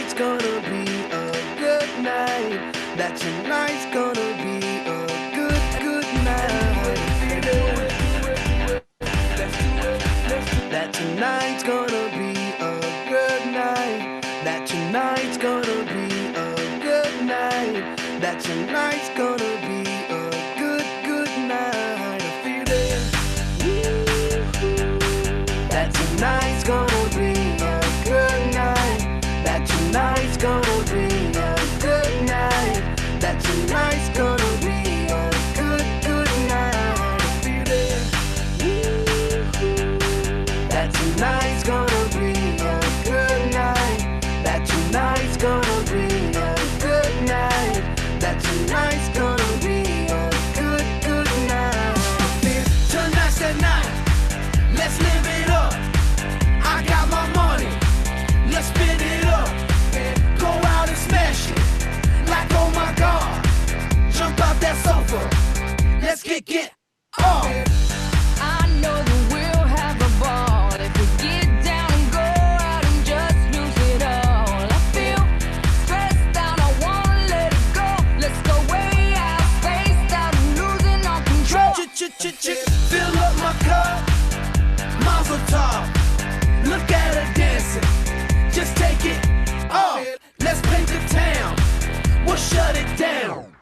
tonight's gonna be a good night. That tonight's gonna be a good night. That tonight's gonna be a good night. That tonight's gonna be a good night. That tonight's gonna be a good night. I feel it. That tonight's gonna be a good night. That tonight's gonna be a good night. That tonight's gonna be a good night. I feel it. That tonight's gonna be a good night. That tonight's gonna be a good night. That tonight's gonna be a good night. Tonight's the night. Let's live it up. I got my money. Let's spin it up. Go out and smash it. Like oh my God. Jump out that sofa. Let's get on. I know that we'll have a ball if we get down and go out and just lose it all. I feel stressed out, I wanna let it go. Let's go way out, spaced out, and losing all control. Fill up my cup, Mazel tov. Look at her dancing, just take it off. Let's paint the town, we'll shut it down.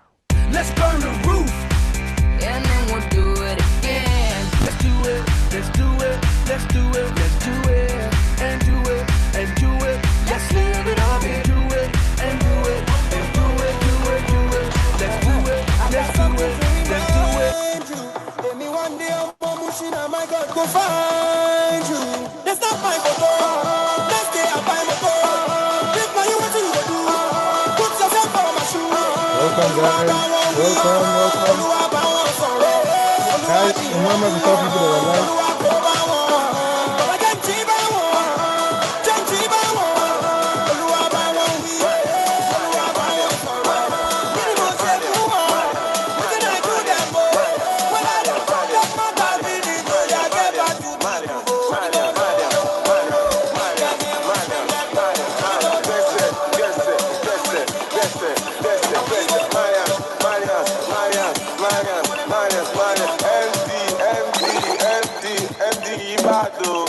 Let's burn the roof, And then we'll do it again. let's do it, let's do it, let's do it, let's do it, and do it, and do it. Let's live it up and do it, and do it, and do it, do it, do it. Let's do it, let's do it, let's do it. Any one day I'm pushing and my God go find you. That's not my photo. Let's stay up by my photo. This man you want to do. Put yourself on my shoe. Welcome guys, welcome. Guys, remember to tell people that are live.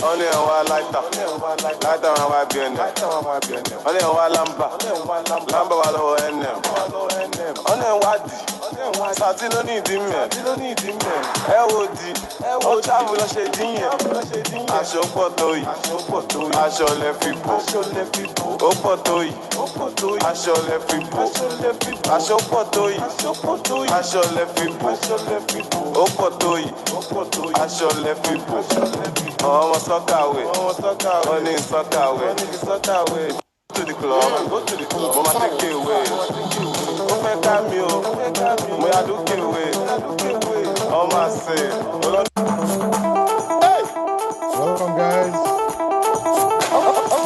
Only one lighter on my being only one lamba while whole NM. Only one Sati no need him, LOD, oh travel on shading. Aṣọ pọ̀tọ́ yìí, aṣọ lẹ fi bò. Ó pọ̀tọ́ yìí, aṣọ lẹ fi bò. Aṣọ pọ̀tọ́ yìí, aṣọ lẹ fi bò. Ó pọ̀tọ́ yìí, aṣọ lẹ fi bò. Ọmọ sọ́kàwé, ó ní sọ́kàwé. Go to the club, mo ma take it away. Ó fẹ́ ká mi o, mo yà dúkìá away. Ọmọ àṣẹ, Welcome guys.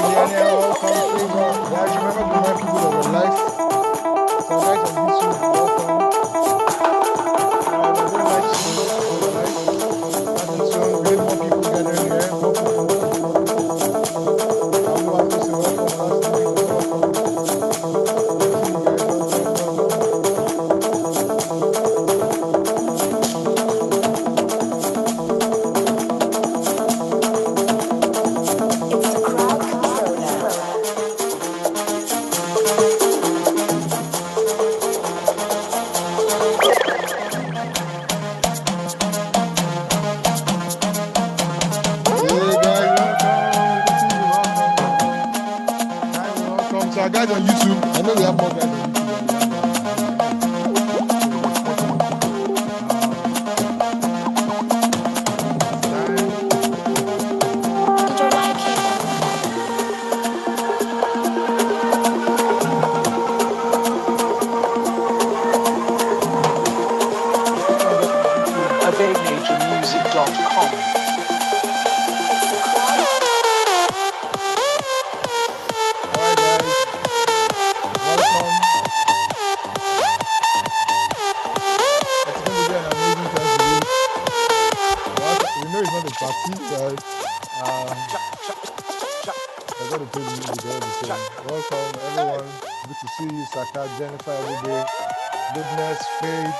Millionaire, welcome. Favor. Guys, remember to remind people that we're live. So guys on YouTube, welcome. We're very nice to see you on the live. And soon we get more people gathering here. Welcome. I'm one person, welcome. Last night, welcome. See you guys, guys on YouTube. I know we have more guys on YouTube. AvaNatureMusic.com. Alright guys, welcome. Welcome, everyone. Good to see you, Saka, Jennifer, every day. Goodness, Faith.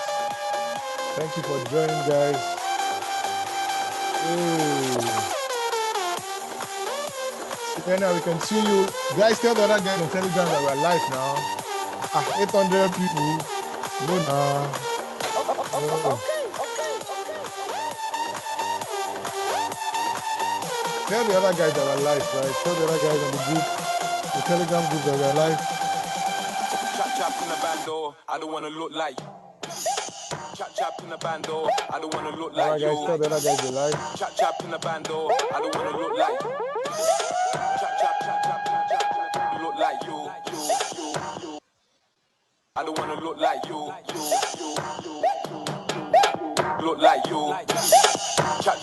Thank you for joining, guys. Now we can see you. Guys, tell the other guys on Telegram that we're live now. 800 people. No, no. Tell the other guys that we're live, right? Tell the other guys on the group, the Telegram group, that we're live. Chap in the bando, I don't wanna look like you. Chap in the bando, I don't wanna look like you. Alright guys, tell the other guys we're live. Chap in the bando, I don't wanna look like you. Chap, look like you. I don't wanna look like you. Look like you.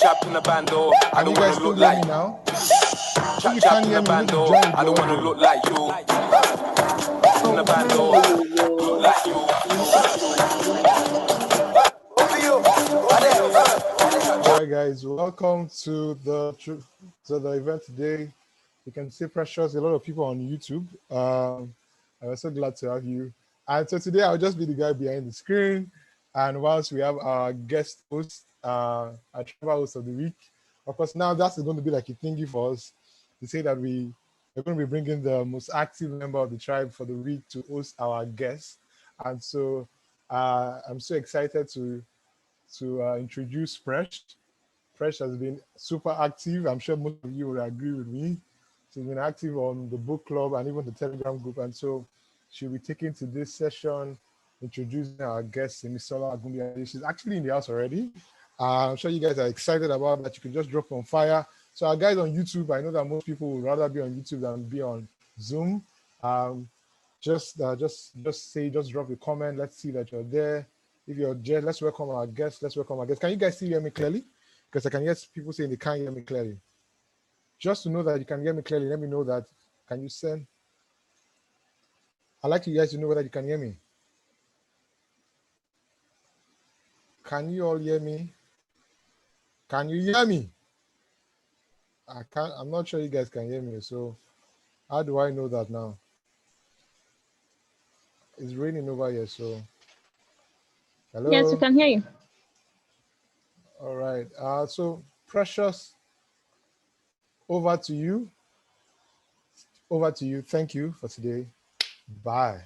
Chap in the bando, I Can you don't guys wanna still look hear like me you. now? If you Chap can't in hear the me, you need to bando, join I don't the wanna audio. look like you. In the bando, look like you. Alright guys, welcome to the event today. You can see Precious, a lot of people on YouTube. I'm so glad to have you. And so today I'll just be the guy behind the screen. And whilst we have our guest host, our travel host of the week, of course, now that's going to be like a thingy for us to say that we're going to be bringing the most active member of the tribe for the week to host our guest. And so I'm so excited to introduce Fresh. Fresh has been super active. I'm sure most of you will agree with me. She's been active on the book club and even the Telegram group. And so she'll be taking to this session, introducing our guest, Simisola Agumbi. She's actually in the house already. I'm sure you guys are excited about that. You can just drop on fire. So our guys on YouTube, I know that most people would rather be on YouTube than be on Zoom. Just drop a comment. Let's see that you're there. If you're there, let's welcome our guest. Can you guys still hear me clearly? Because I can hear people saying they can't hear me clearly. Just to know that you can hear me clearly, let me know that. Can you send? I'd like you guys to know whether you can hear me. Can you all hear me? Can you hear me? I'm not sure you guys can hear me. So how do I know that now? It's raining over here, so. Hello? Yes, we can hear you. All right. So Precious, over to you. Thank you for today. Bye.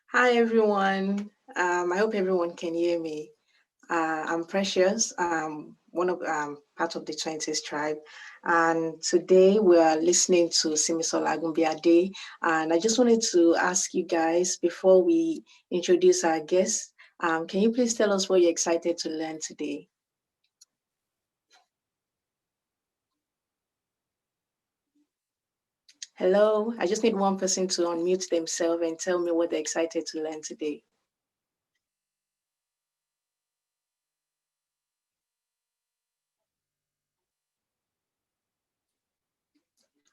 Hi, everyone. I hope everyone can hear me. I'm Precious. One of part of the 20s tribe, and today we are listening to Simisola Agumbi. And I just wanted to ask you guys before we introduce our guests, can you please tell us what you're excited to learn today? Hello, I just need one person to unmute themselves and tell me what they're excited to learn today.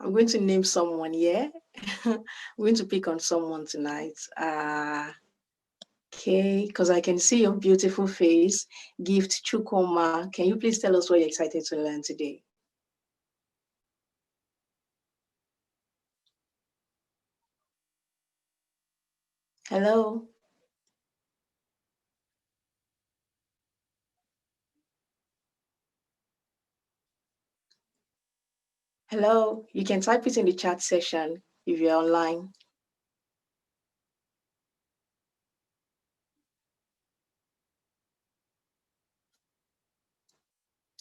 I'm going to name someone, yeah? I'm going to pick on someone tonight. Okay, because I can see your beautiful face. Gift Chukoma, can you please tell us what you're excited to learn today? Hello? Hello, you can type it in the chat section if you're online.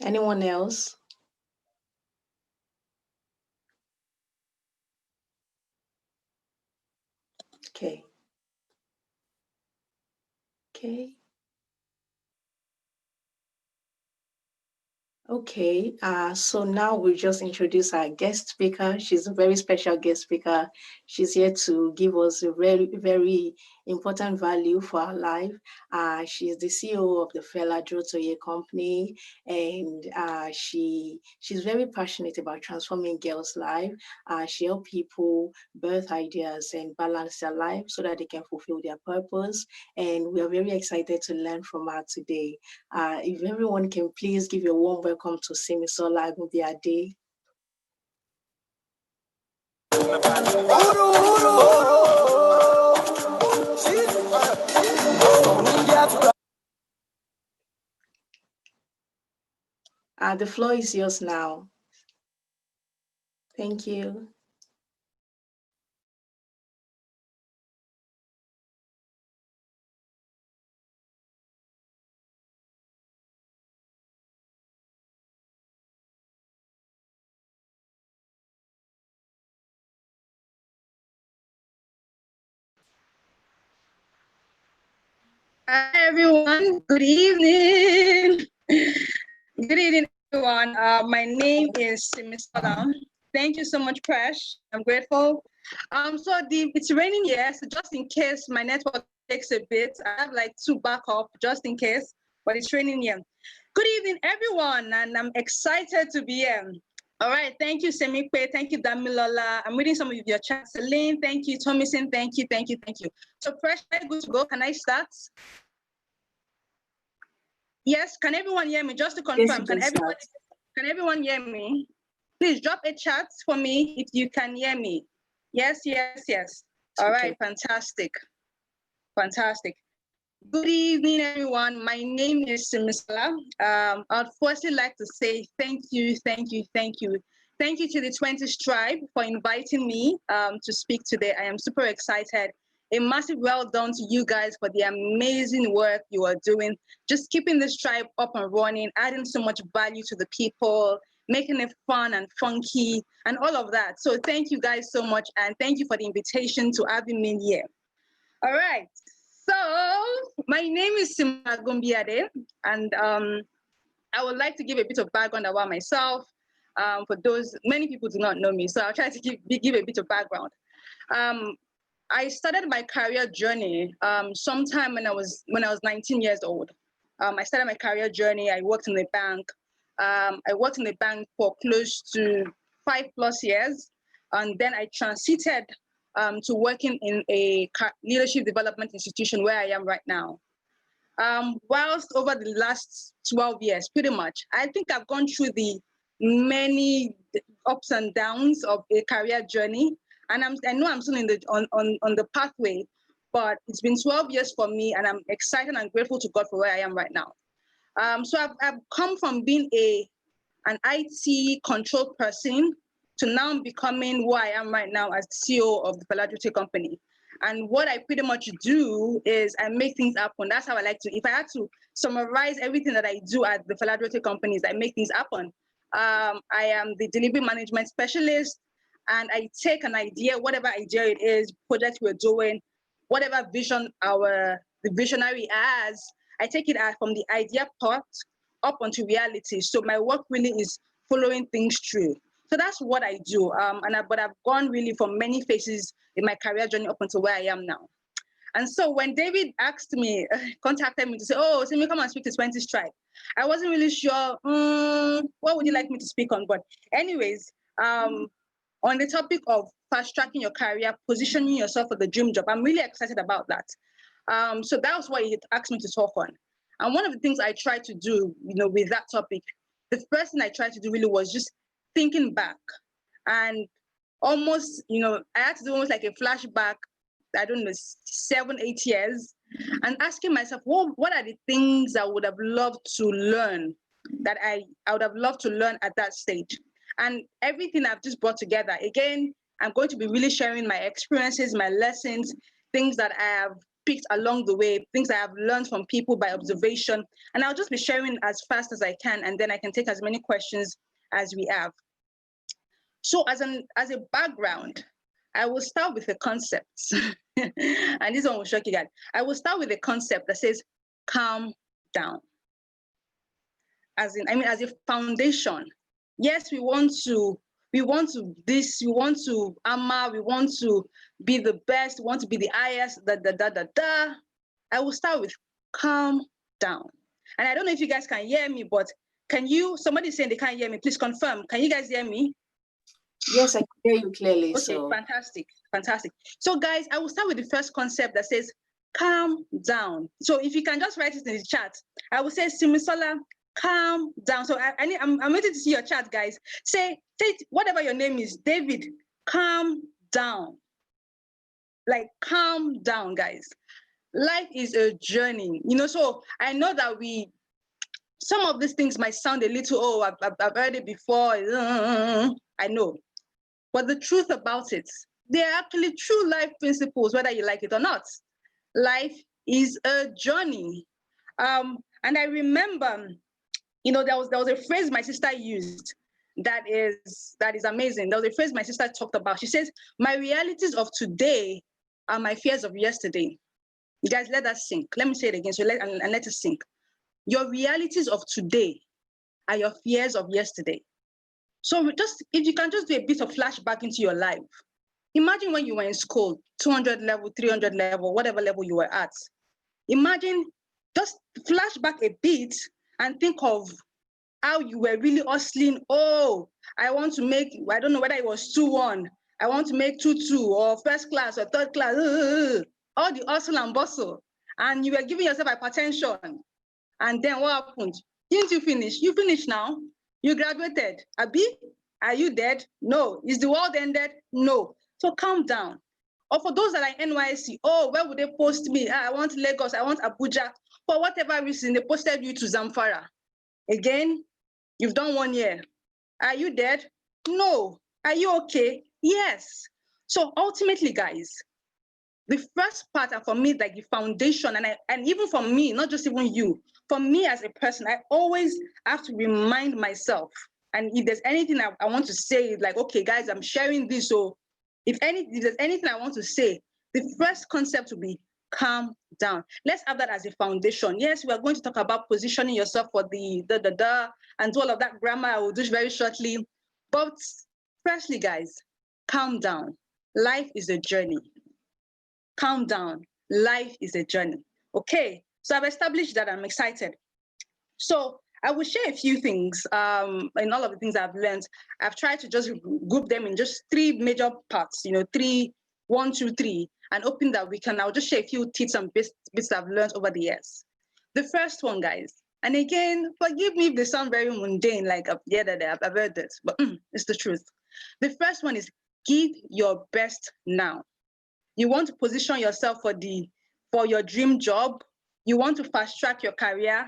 Anyone else? Okay. Okay. Okay, so now we'll just introduce our guest speaker. She's a very special guest speaker. She's here to give us a very, very important value for our life. She is the CEO of the Fela Drotoye company, and she's very passionate about transforming girls' life. She helps people birth ideas and balance their life so that they can fulfill their purpose. And we are very excited to learn from her today. If everyone can please give a warm welcome to Simisola Agumbi. in the bando. The floor is yours now. Thank you. Hi everyone, good evening. Good evening, everyone. My name is Simisola. Thank you so much, Presh. I'm grateful. It's raining here, so just in case my network takes a bit, I have like 2 backup just in case, but it's raining here. Good evening, everyone, and I'm excited to be here. All right, thank you, Semikwe. Thank you, Damilola. I'm reading some of your chats. Celine, thank you. Thomason, thank you, thank you, thank you. So, Presh, good to go. Can I start? Yes, can everyone hear me? Just to confirm, Yes, can everyone hear me? Please drop a chat for me if you can hear me. Yes, yes, yes. All right, fantastic. Fantastic. Good evening, everyone. My name is Simisola. I'd firstly like to say thank you, thank you, thank you. Thank you to the 20s Tribe for inviting me to speak today. I am super excited. A massive well done to you guys for the amazing work you are doing. Just keeping this tribe up and running, adding so much value to the people, making it fun and funky, and all of that. So thank you guys so much, and thank you for the invitation to having me here. All right. So my name is Sima Gumbiade, and I would like to give a bit of background about myself. For those, many people do not know me, so I'll try to give a bit of background. I started my career journey sometime when I was 19 years old. I started my career journey. I worked in the bank. I worked in the bank for close to 5+ years, and then I transited to working in a leadership development institution where I am right now. Whilst over the last 12 years, pretty much, I think I've gone through the many ups and downs of a career journey. And I know I'm still on the pathway, but it's been 12 years for me, and I'm excited and grateful to God for where I am right now. So I've come from being an IT control person to now becoming who I am right now as CEO of the Philadelphia company. And what I pretty much do is I make things happen. That's how I like to. If I had to summarize everything that I do at the Philadelphia company, is I make things happen. I am the delivery management specialist, and I take an idea, whatever idea it is, project we're doing, whatever vision the visionary has, I take it from the idea part up onto reality. So my work really is following things through. So that's what I do. But I've gone really from many phases in my career journey up until where I am now. And so when David asked me, contacted me to say, oh, Simi, come and speak to 20s Tribe, I wasn't really sure, what would you like me to speak on? But anyways, on the topic of fast tracking your career, positioning yourself for the dream job, I'm really excited about that. So that was what he asked me to talk on. And one of the things I tried to do, with that topic, the first thing I tried to do really was just thinking back and almost, I had to do almost like a flashback, I don't know, 7-8 years, and asking myself, what are the things I would have loved to learn that I would have loved to learn at that stage? And everything I've just brought together. Again, I'm going to be really sharing my experiences, my lessons, things that I have picked along the way, things I have learned from people by observation. And I'll just be sharing as fast as I can, and then I can take as many questions as we have. So as a background, I will start with a concept. And this one will shock you guys. I will start with a concept that says, calm down. As a foundation. Yes, we want to hammer, we want to be the best, we want to be the highest, I will start with calm down. And I don't know if you guys can hear me, but somebody saying they can't hear me, please confirm. Can you guys hear me? Yes, I can hear you clearly. Okay, so. fantastic. So guys, I will start with the first concept that says, calm down. So if you can just write it in the chat, I will say, Simisola, calm down. So I'm waiting to see your chat, guys. Say whatever your name is, David, calm down. Like, calm down, guys. Life is a journey, so I know that some of these things might sound a little, oh, I've heard it before. I know. But the truth about it, they're actually true life principles, whether you like it or not. Life is a journey. And I remember, there was a phrase my sister used that is amazing. There was a phrase my sister talked about. She says, my realities of today are my fears of yesterday. You guys, let that sink. Let me say it again, and let it sink. Your realities of today are your fears of yesterday. So if you can just do a bit of flashback into your life. Imagine when you were in school, 200 level, 300 level, whatever level you were at. Imagine, just flash back a bit and think of how you were really hustling. Oh, I want to make, I don't know whether it was 2-1. I want to make 2-2 or first class or third class. All the hustle and bustle. And you were giving yourself hypertension. And then what happened? Didn't you finish? You finished now. You graduated. Abi, are you dead? No. Is the world ended? No. So calm down. Or for those that are in NYC, oh, where would they post me? I want Lagos, I want Abuja. For whatever reason, they posted you to Zamfara. Again, you've done 1 year. Are you dead? No. Are you okay? Yes. So ultimately, guys, the first part, and for me, like the foundation, and even for me, not just even you, for me as a person, I always have to remind myself. And if there's anything I want to say, like, okay, guys, I'm sharing this. So if there's anything I want to say, the first concept will be calm down. Let's have that as a foundation. Yes, we are going to talk about positioning yourself for the and do all of that grammar. I will do very shortly. But firstly, guys, calm down. Life is a journey. Calm down. Life is a journey. Okay, so I've established that I'm excited. So I will share a few things in all of the things I've learned. I've tried to just group them in just 3 major parts, 3, 1, 2, 3, and hoping that I'll just share a few tips and bits I've learned over the years. The first one, guys, and again, forgive me if they sound very mundane, like the other day, I've heard it, but it's the truth. The first one is give your best now. You want to position yourself for your dream job. You want to fast track your career.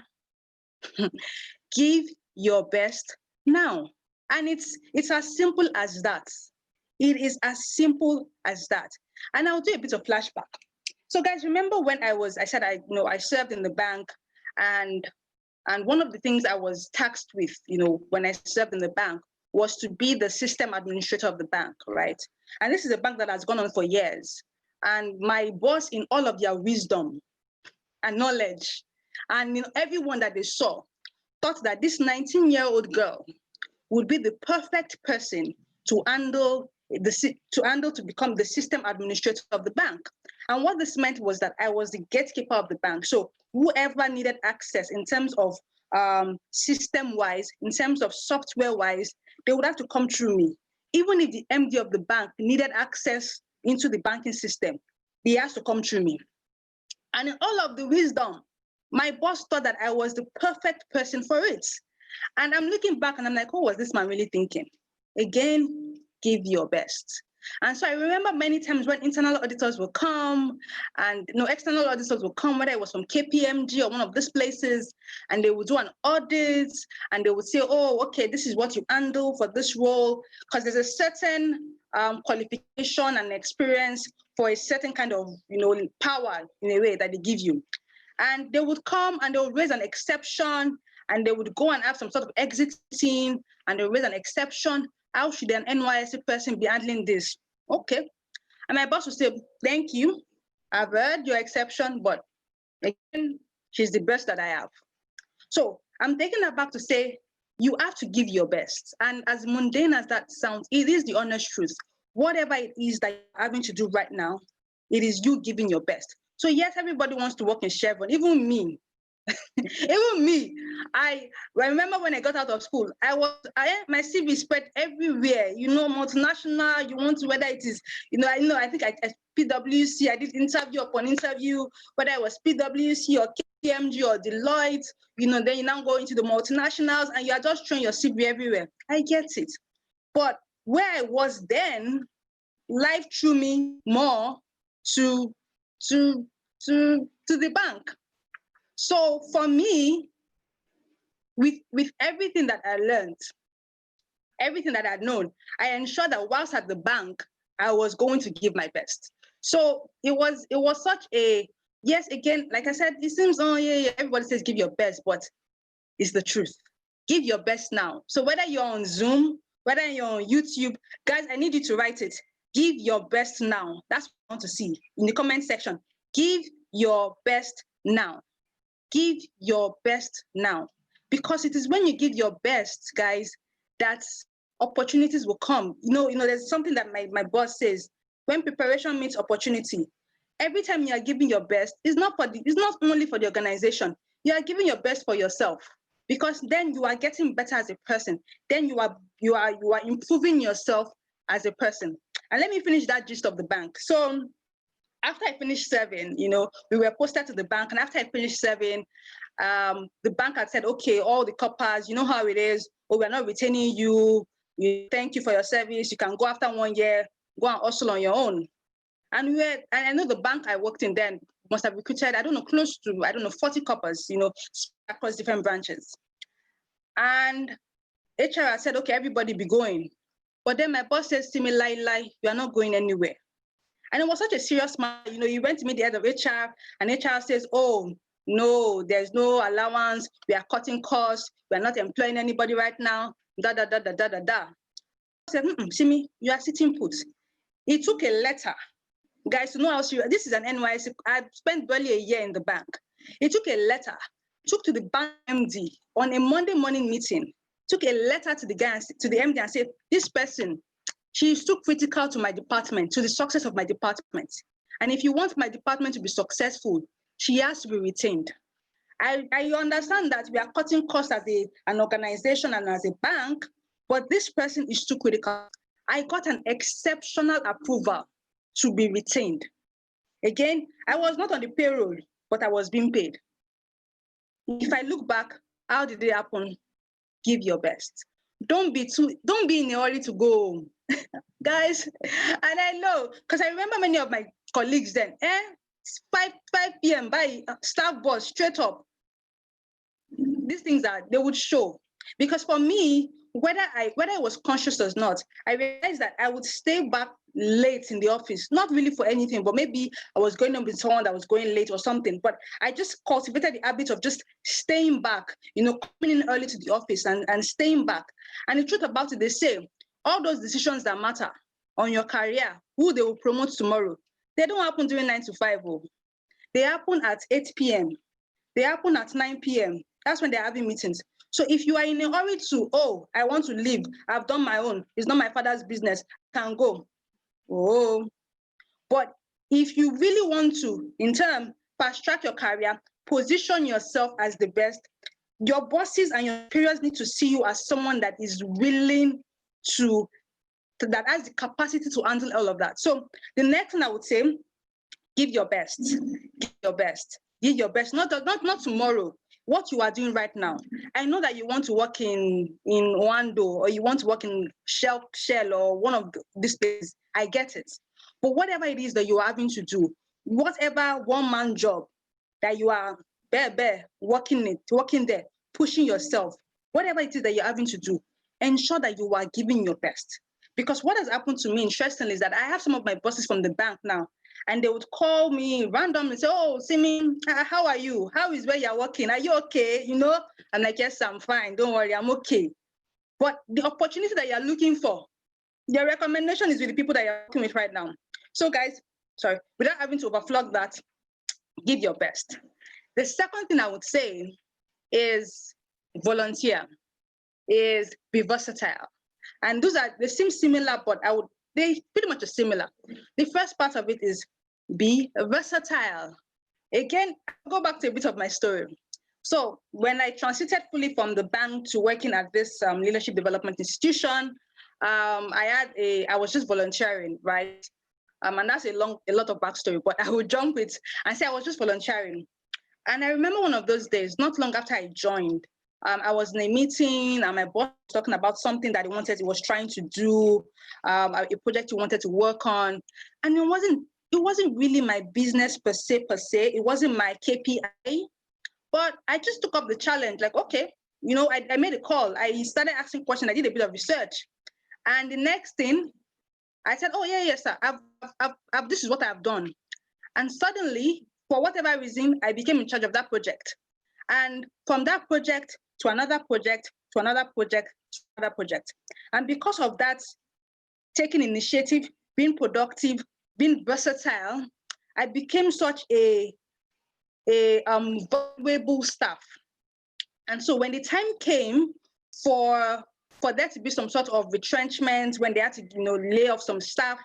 Give your best now. And it's as simple as that. It is as simple as that. And I'll do a bit of flashback. So guys, remember when I said I served in the bank, and one of the things I was tasked with, when I served in the bank, was to be the system administrator of the bank, right? And this is a bank that has gone on for years. And my boss, in all of their wisdom and knowledge, and everyone that they saw, thought that this 19-year-old girl would be the perfect person to become the system administrator of the bank. And what this meant was that I was the gatekeeper of the bank. So whoever needed access in terms of system-wise, in terms of software-wise, they would have to come through me. Even if the MD of the bank needed access into the banking system, he has to come through me. And in all of the wisdom, my boss thought that I was the perfect person for it. And I'm looking back and I'm like, what was this man really thinking? Again, give your best. And so I remember many times when internal auditors will come and external auditors will come, whether it was from KPMG or one of these places, and they would do an audit and they would say, oh, okay, this is what you handle for this role, because there's a certain qualification and experience for a certain kind of power in a way that they give you. And they would come and they would raise an exception, and they would go and have some sort of exit scene, and they would raise an exception. How should an NYSC person be handling this? Okay. And my boss would say, thank you. I've heard your exception, but again, she's the best that I have. So I'm taking that back to say, you have to give your best. And as mundane as that sounds, it is the honest truth. Whatever it is that you're having to do right now, it is you giving your best. So yes, everybody wants to work in Chevron, even me. Even me. I remember when I got out of school, my CV spread everywhere. Multinational. You want to, whether it is, I think I PwC. I did interview upon interview, whether it was PwC or KPMG or Deloitte. Then you now go into the multinationals and you are just throwing your CV everywhere. I get it, but where I was then life threw me more to the bank. So for me, with everything that I learned, everything that I'd known, I ensured that whilst at the bank, I was going to give my best. So it was such a, yes, again, like I said, it seems, oh yeah, everybody says give your best, but it's the truth. Give your best now. So whether you're on Zoom, whether you're on YouTube, guys, I need you to write it. Give your best now. That's what I want to see in the comment section. Give your best now. Give your best now. Because it is when you give your best, guys, that opportunities will come. There's something that my boss says, when preparation meets opportunity, every time you are giving your best, it's not only for the organization, you are giving your best for yourself, because then you are getting better as a person. Then you are improving yourself as a person. And let me finish that gist of the bank. So after I finished serving, we were posted to the bank, and after I finished serving, the bank had said, okay, all the coppers, you know how it is. Oh, we're not retaining you. Thank you for your service. You can go after 1 year, go and hustle on your own. And I know the bank I worked in then must have recruited, close to, 40 coppers, across different branches. And HR said, okay, everybody be going. But then my boss says to me, Lai, you are not going anywhere. And it was such a serious matter. You went to meet the head of HR, and HR says, oh, no, there's no allowance. We are cutting costs. We are not employing anybody right now. Da. I said, Simi, you are sitting put. He took a letter. Guys, to know how serious, this is an NYSC. I spent barely a year in the bank. He took a letter, took to the bank MD on a Monday morning meeting, took a letter to the guy, to the MD, and said, this person, she is too critical to my department, to the success of my department. And if you want my department to be successful, she has to be retained. I understand that we are cutting costs as an organization and as a bank, but this person is too critical. I got an exceptional approval to be retained. Again, I was not on the payroll, but I was being paid. If I look back, how did it happen? Give your best. Don't be in a hurry to go, guys. And I know, because I remember many of my colleagues then, 5 p.m. by staff bus straight up. These things they would show. Because for me, whether I was conscious or not, I realized that I would stay back late in the office, not really for anything, but maybe I was going on with someone that was going late or something. But I just cultivated the habit of just staying back, coming in early to the office and staying back. And the truth about it, they say, all those decisions that matter on your career, who they will promote tomorrow, they don't happen during 9 to 5. They happen at 8 p.m. They happen at 9 p.m. That's when they're having meetings. So if you are in a hurry to, oh, I want to leave, I've done my own, it's not my father's business, I can go. Oh, but if you really want to, in turn, fast track your career, position yourself as the best, your bosses and your superiors need to see you as someone that is willing that has the capacity to handle all of that. So the next thing I would say, give your best, give your best, give your best, not tomorrow. What you are doing right now. I know that you want to work in Wando, or you want to work in Shell or one of these places. I get it. But whatever it is that you are having to do, whatever one-man job that you are working there, pushing yourself, whatever it is that you're having to do, ensure that you are giving your best. Because what has happened to me, interestingly, is that I have some of my bosses from the bank now, and they would call me randomly and say, oh, Simi, how are you? How is where you're working? Are you okay? I'm like, yes, I'm fine. Don't worry, I'm okay. But the opportunity that you're looking for, your recommendation is with the people that you're working with right now. So guys, without having to overflog that, give your best. The second thing I would say is volunteer, is be versatile. And they seem similar, but they pretty much are similar. The first part of it is be versatile. Again, I'll go back to a bit of my story. So when I transited fully from the bank to working at this leadership development institution, I was just volunteering, right? And that's a lot of backstory, but I would jump it and say I was just volunteering. And I remember one of those days, not long after I joined, I was in a meeting and my boss was talking about something that he was trying to do, a project he wanted to work on. And it wasn't really my business per se. It wasn't my KPI, but I just took up the challenge. Like, okay, I made a call. I started asking questions. I did a bit of research. And the next thing, I said, oh, yes, sir. This is what I've done. And suddenly, for whatever reason, I became in charge of that project. And from that project to another project, to another project, to another project. And because of that, taking initiative, being productive, being versatile, I became such a valuable staff. And so when the time came for there to be some sort of retrenchment, when they had to lay off some staff,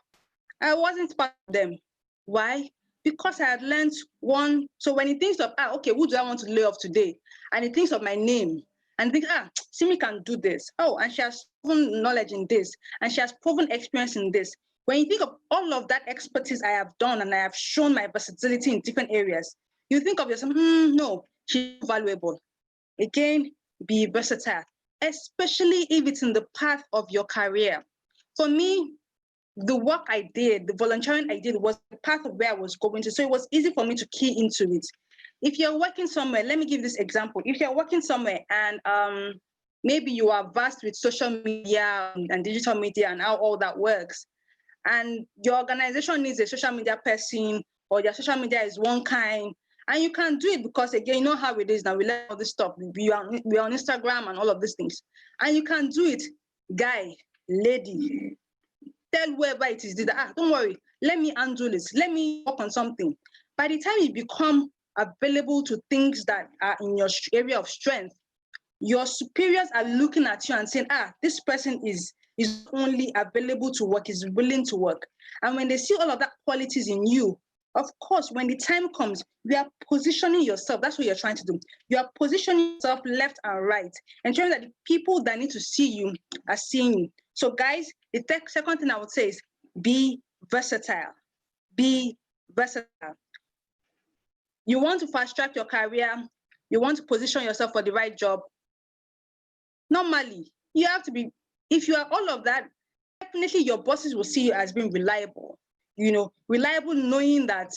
I wasn't part of them. Why? Because I had learned one. So when he thinks of, okay, who do I want to lay off today? And he thinks of my name and think, Simi can do this. Oh, and she has proven knowledge in this, and she has proven experience in this. When you think of all of that expertise I have done and I have shown my versatility in different areas, you think of yourself, no, she's valuable. Again, be versatile, especially if it's in the path of your career. For me, the work I did, the volunteering I did was the path of where I was going to. So it was easy for me to key into it. If you're working somewhere, let me give this example. If you're working somewhere and maybe you are versed with social media and digital media and how all that works, and your organization needs a social media person, or your social media is one kind, and you can do it because, again, you know how it is now. We learn all this stuff. We're on Instagram and all of these things. And you can do it, guy, lady. Tell whoever it is, don't worry, let me handle this. Let me work on something. By the time you become available to things that are in your area of strength, your superiors are looking at you and saying, this person is only available to work, is willing to work. And when they see all of that qualities in you, of course, when the time comes, you are positioning yourself. That's what you're trying to do. You are positioning yourself left and right, ensuring that the people that need to see you are seeing you. So guys, the second thing I would say is be versatile. Be versatile. You want to fast track your career, you want to position yourself for the right job. Normally, you have to be, if you are all of that, definitely your bosses will see you as being reliable. Reliable, knowing that,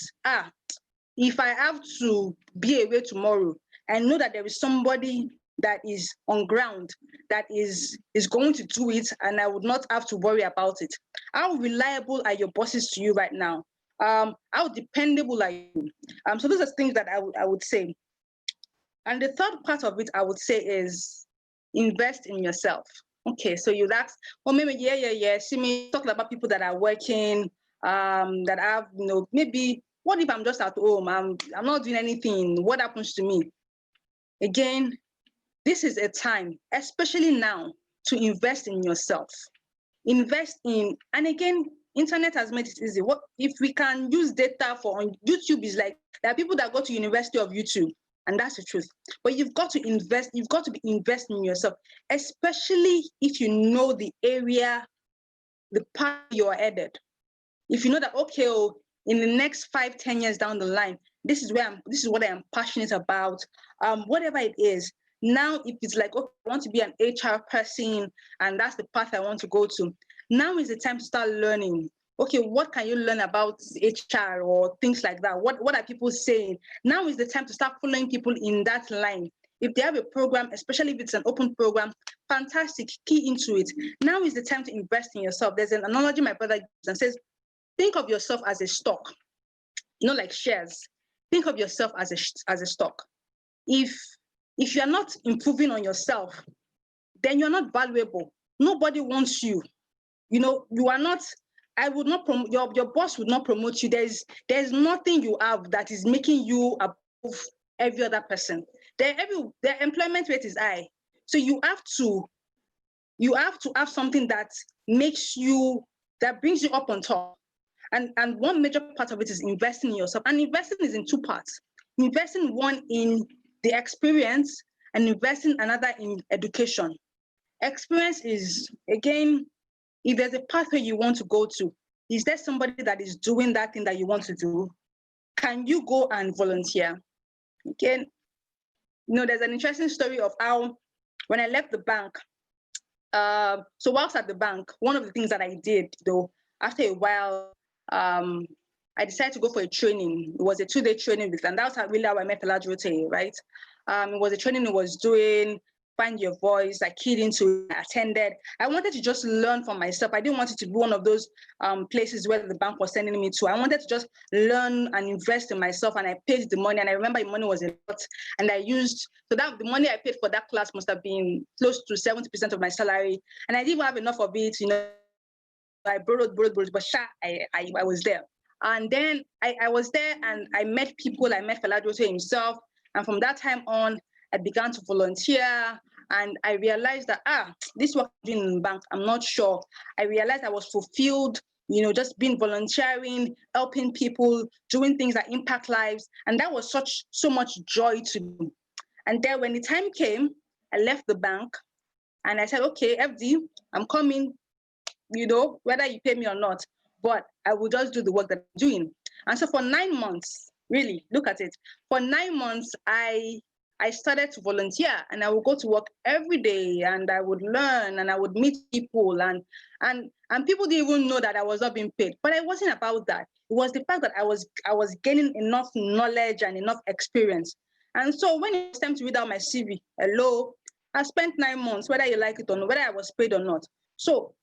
if I have to be away tomorrow, I know that there is somebody that is on ground that is going to do it, and I would not have to worry about it. How reliable are your bosses to you right now? How dependable are you? So those are things that I would say. And the third part of it, I would say, is invest in yourself. Okay, so you asked, well, maybe, yeah. See me talking about people that are working, that have, maybe, what if I'm just at home? I'm not doing anything. What happens to me? Again, this is a time, especially now, to invest in yourself. Invest in, and again, internet has made it easy. What if we can use data for on YouTube? Is like, there are people that go to University of YouTube, and that's the truth. But you've got to invest. You've got to be investing in yourself, especially if you know the area, the path you're headed. If you know that, okay, in the next 5-10 years down the line, this is what I am passionate about. Whatever it is. Now, if it's like, okay, I want to be an HR person, and that's the path I want to go to. Now is the time to start learning. Okay, what can you learn about HR or things like that? What are people saying? Now is the time to start following people in that line. If they have a program, especially if it's an open program, fantastic, key into it. Now is the time to invest in yourself. There's an analogy my brother gives and says, think of yourself as a stock, like shares. Think of yourself as a stock. If you're not improving on yourself, then you're not valuable. Nobody wants you. You are not, I would not promote, your boss would not promote you. There's nothing you have that is making you above every other person. Their employment rate is high. So you have to have something that that brings you up on top. And one major part of it is investing in yourself. And investing is in two parts. Investing one in the experience and investing another in education. Experience is, again, if there's a pathway you want to go to, is there somebody that is doing that thing that you want to do? Can you go and volunteer? Again, there's an interesting story of how when I left the bank, so whilst at the bank, one of the things that I did though, after a while, I decided to go for a training. It was a 2-day training with, and that was really how I met Fela Durote, right? It was a training he was doing, Find Your Voice, I keyed into, I attended. I wanted to just learn for myself. I didn't want it to be one of those places where the bank was sending me to. I wanted to just learn and invest in myself, and I paid the money, and I remember the money was a lot, and I used, so that the money I paid for that class must have been close to 70% of my salary, and I didn't have enough of it, you know. I borrowed, but I was there. And then I was there and I met people, I met Fela Durote himself. And from that time on, I began to volunteer and I realized that, this work I'm doing in the bank, I'm not sure. I realized I was fulfilled, you know, just being volunteering, helping people, doing things that impact lives. And that was so much joy to me. And then when the time came, I left the bank and I said, okay, FD, I'm coming, you know, whether you pay me or not, but I will just do the work that I'm doing. And so for 9 months, really, look at it. For 9 months, I started to volunteer and I would go to work every day and I would learn and I would meet people and people didn't even know that I was not being paid. But it wasn't about that. It was the fact that I was gaining enough knowledge and enough experience. And so when it was time to read out my CV, hello, I spent 9 months, whether you like it or not, whether I was paid or not. So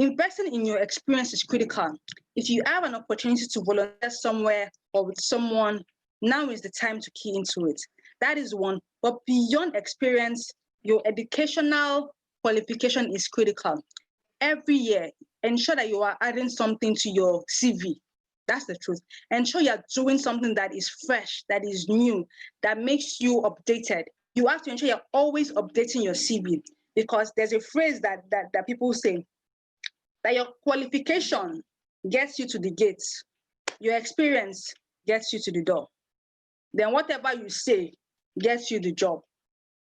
investing in your experience is critical. If you have an opportunity to volunteer somewhere or with someone, now is the time to key into it. That is one. But beyond experience, your educational qualification is critical. Every year, ensure that you are adding something to your CV. That's the truth. Ensure you're doing something that is fresh, that is new, that makes you updated. You have to ensure you're always updating your CV because there's a phrase that people say, that your qualification gets you to the gates, your experience gets you to the door. Then whatever you say gets you the job.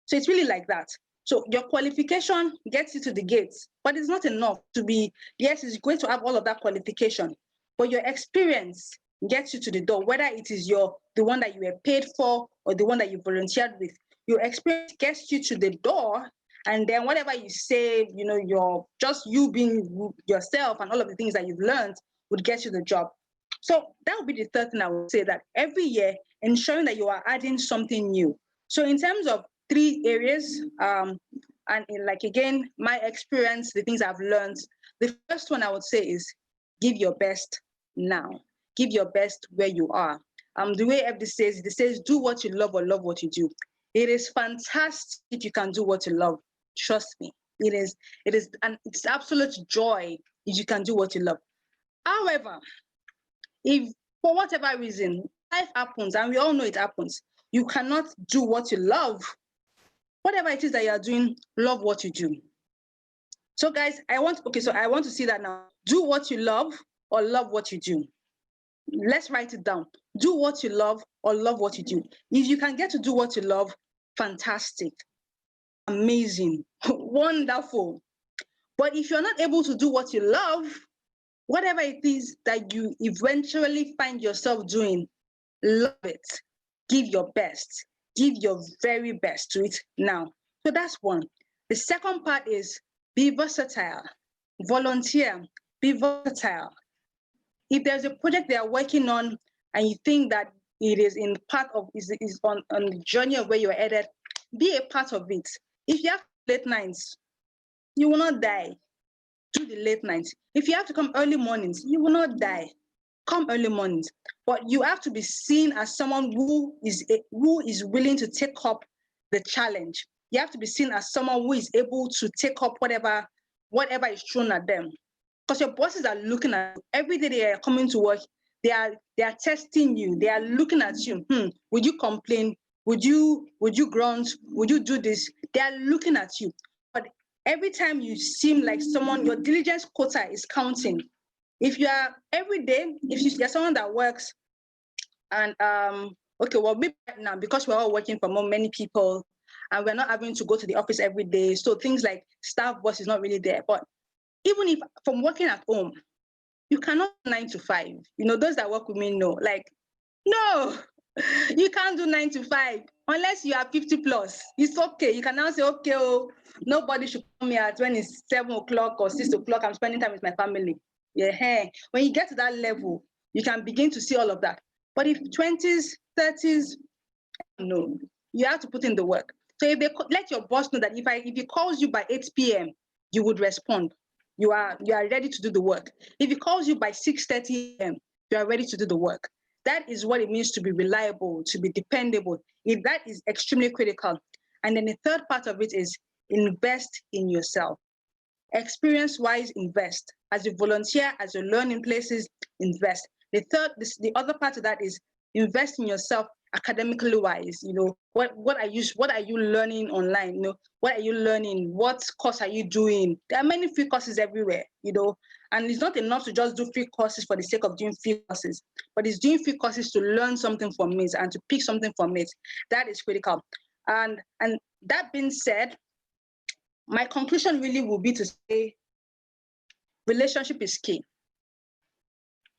So it's really like that. So your qualification gets you to the gates, but it's not enough to be, yes, it's great to have all of that qualification, but your experience gets you to the door, whether it is the one that you were paid for or the one that you volunteered with. Your experience gets you to the door. And then whatever you say, you know, you being yourself and all of the things that you've learned would get you the job. So that would be the third thing I would say, that every year, ensuring that you are adding something new. So in terms of 3 areas, and like, again, my experience, the things I've learned, the first one I would say is give your best now. Give your best where you are. The way FD says, it says, do what you love or love what you do. It is fantastic if you can do what you love. Trust me, it is, and it's absolute joy if you can do what you love. However, if for whatever reason life happens, and we all know it happens, you cannot do what you love, whatever it is that you are doing, love what you do. So guys, I want to see that now. Do what you love or love what you do. Let's write it down. Do what you love or love what you do. If you can get to do what you love, fantastic. Amazing, wonderful. But if you're not able to do what you love, whatever it is that you eventually find yourself doing, love it. Give your best. Give your very best to it now. So that's one. The second part is be versatile. Volunteer. Be versatile. If there's a project they are working on and you think that it is in part of is on the journey of where you're headed, be a part of it. If you have late nights, you will not die. Do the late nights. If you have to come early mornings, you will not die. Come early mornings. But you have to be seen as someone who is willing to take up the challenge. You have to be seen as someone who is able to take up whatever is thrown at them. Because your bosses are looking at you. Every day they are coming to work, they are testing you. They are looking at you. Would you complain? Would you grunt? Would you do this? They are looking at you. But every time you seem like someone, your diligence quota is counting. If you are every day, if you're someone that works and okay, well, maybe right now, because we're all working from home, many people, and we're not having to go to the office every day. So things like staff boss is not really there. But even if from working at home, you cannot 9 to 5. You know, those that work with me know, like, no, You can't do 9 to 5 unless you are 50 plus. It's okay. You can now say, okay, oh, nobody should come here when it's 7 o'clock or 6 o'clock. I'm spending time with my family. Yeah. Hey. When you get to that level, you can begin to see all of that. But if 20s, 30s, no, you have to put in the work. So if they let your boss know that if he calls you by 8 p.m., you would respond. You are ready to do the work. If he calls you by 6:30 a.m., you are ready to do the work. That is what it means to be reliable, to be dependable. That is extremely critical. And then the third part of it is invest in yourself. Experience-wise, invest. As a volunteer, as you learn in places, invest. The other part of that is invest in yourself academically wise. You know, what are you learning online? You know, what are you learning? What course are you doing? There are many free courses everywhere, you know, and it's not enough to just do free courses for the sake of doing free courses, but it's doing free courses to learn something from it and to pick something from it. That is critical. And that being said, my conclusion really will be to say relationship is key.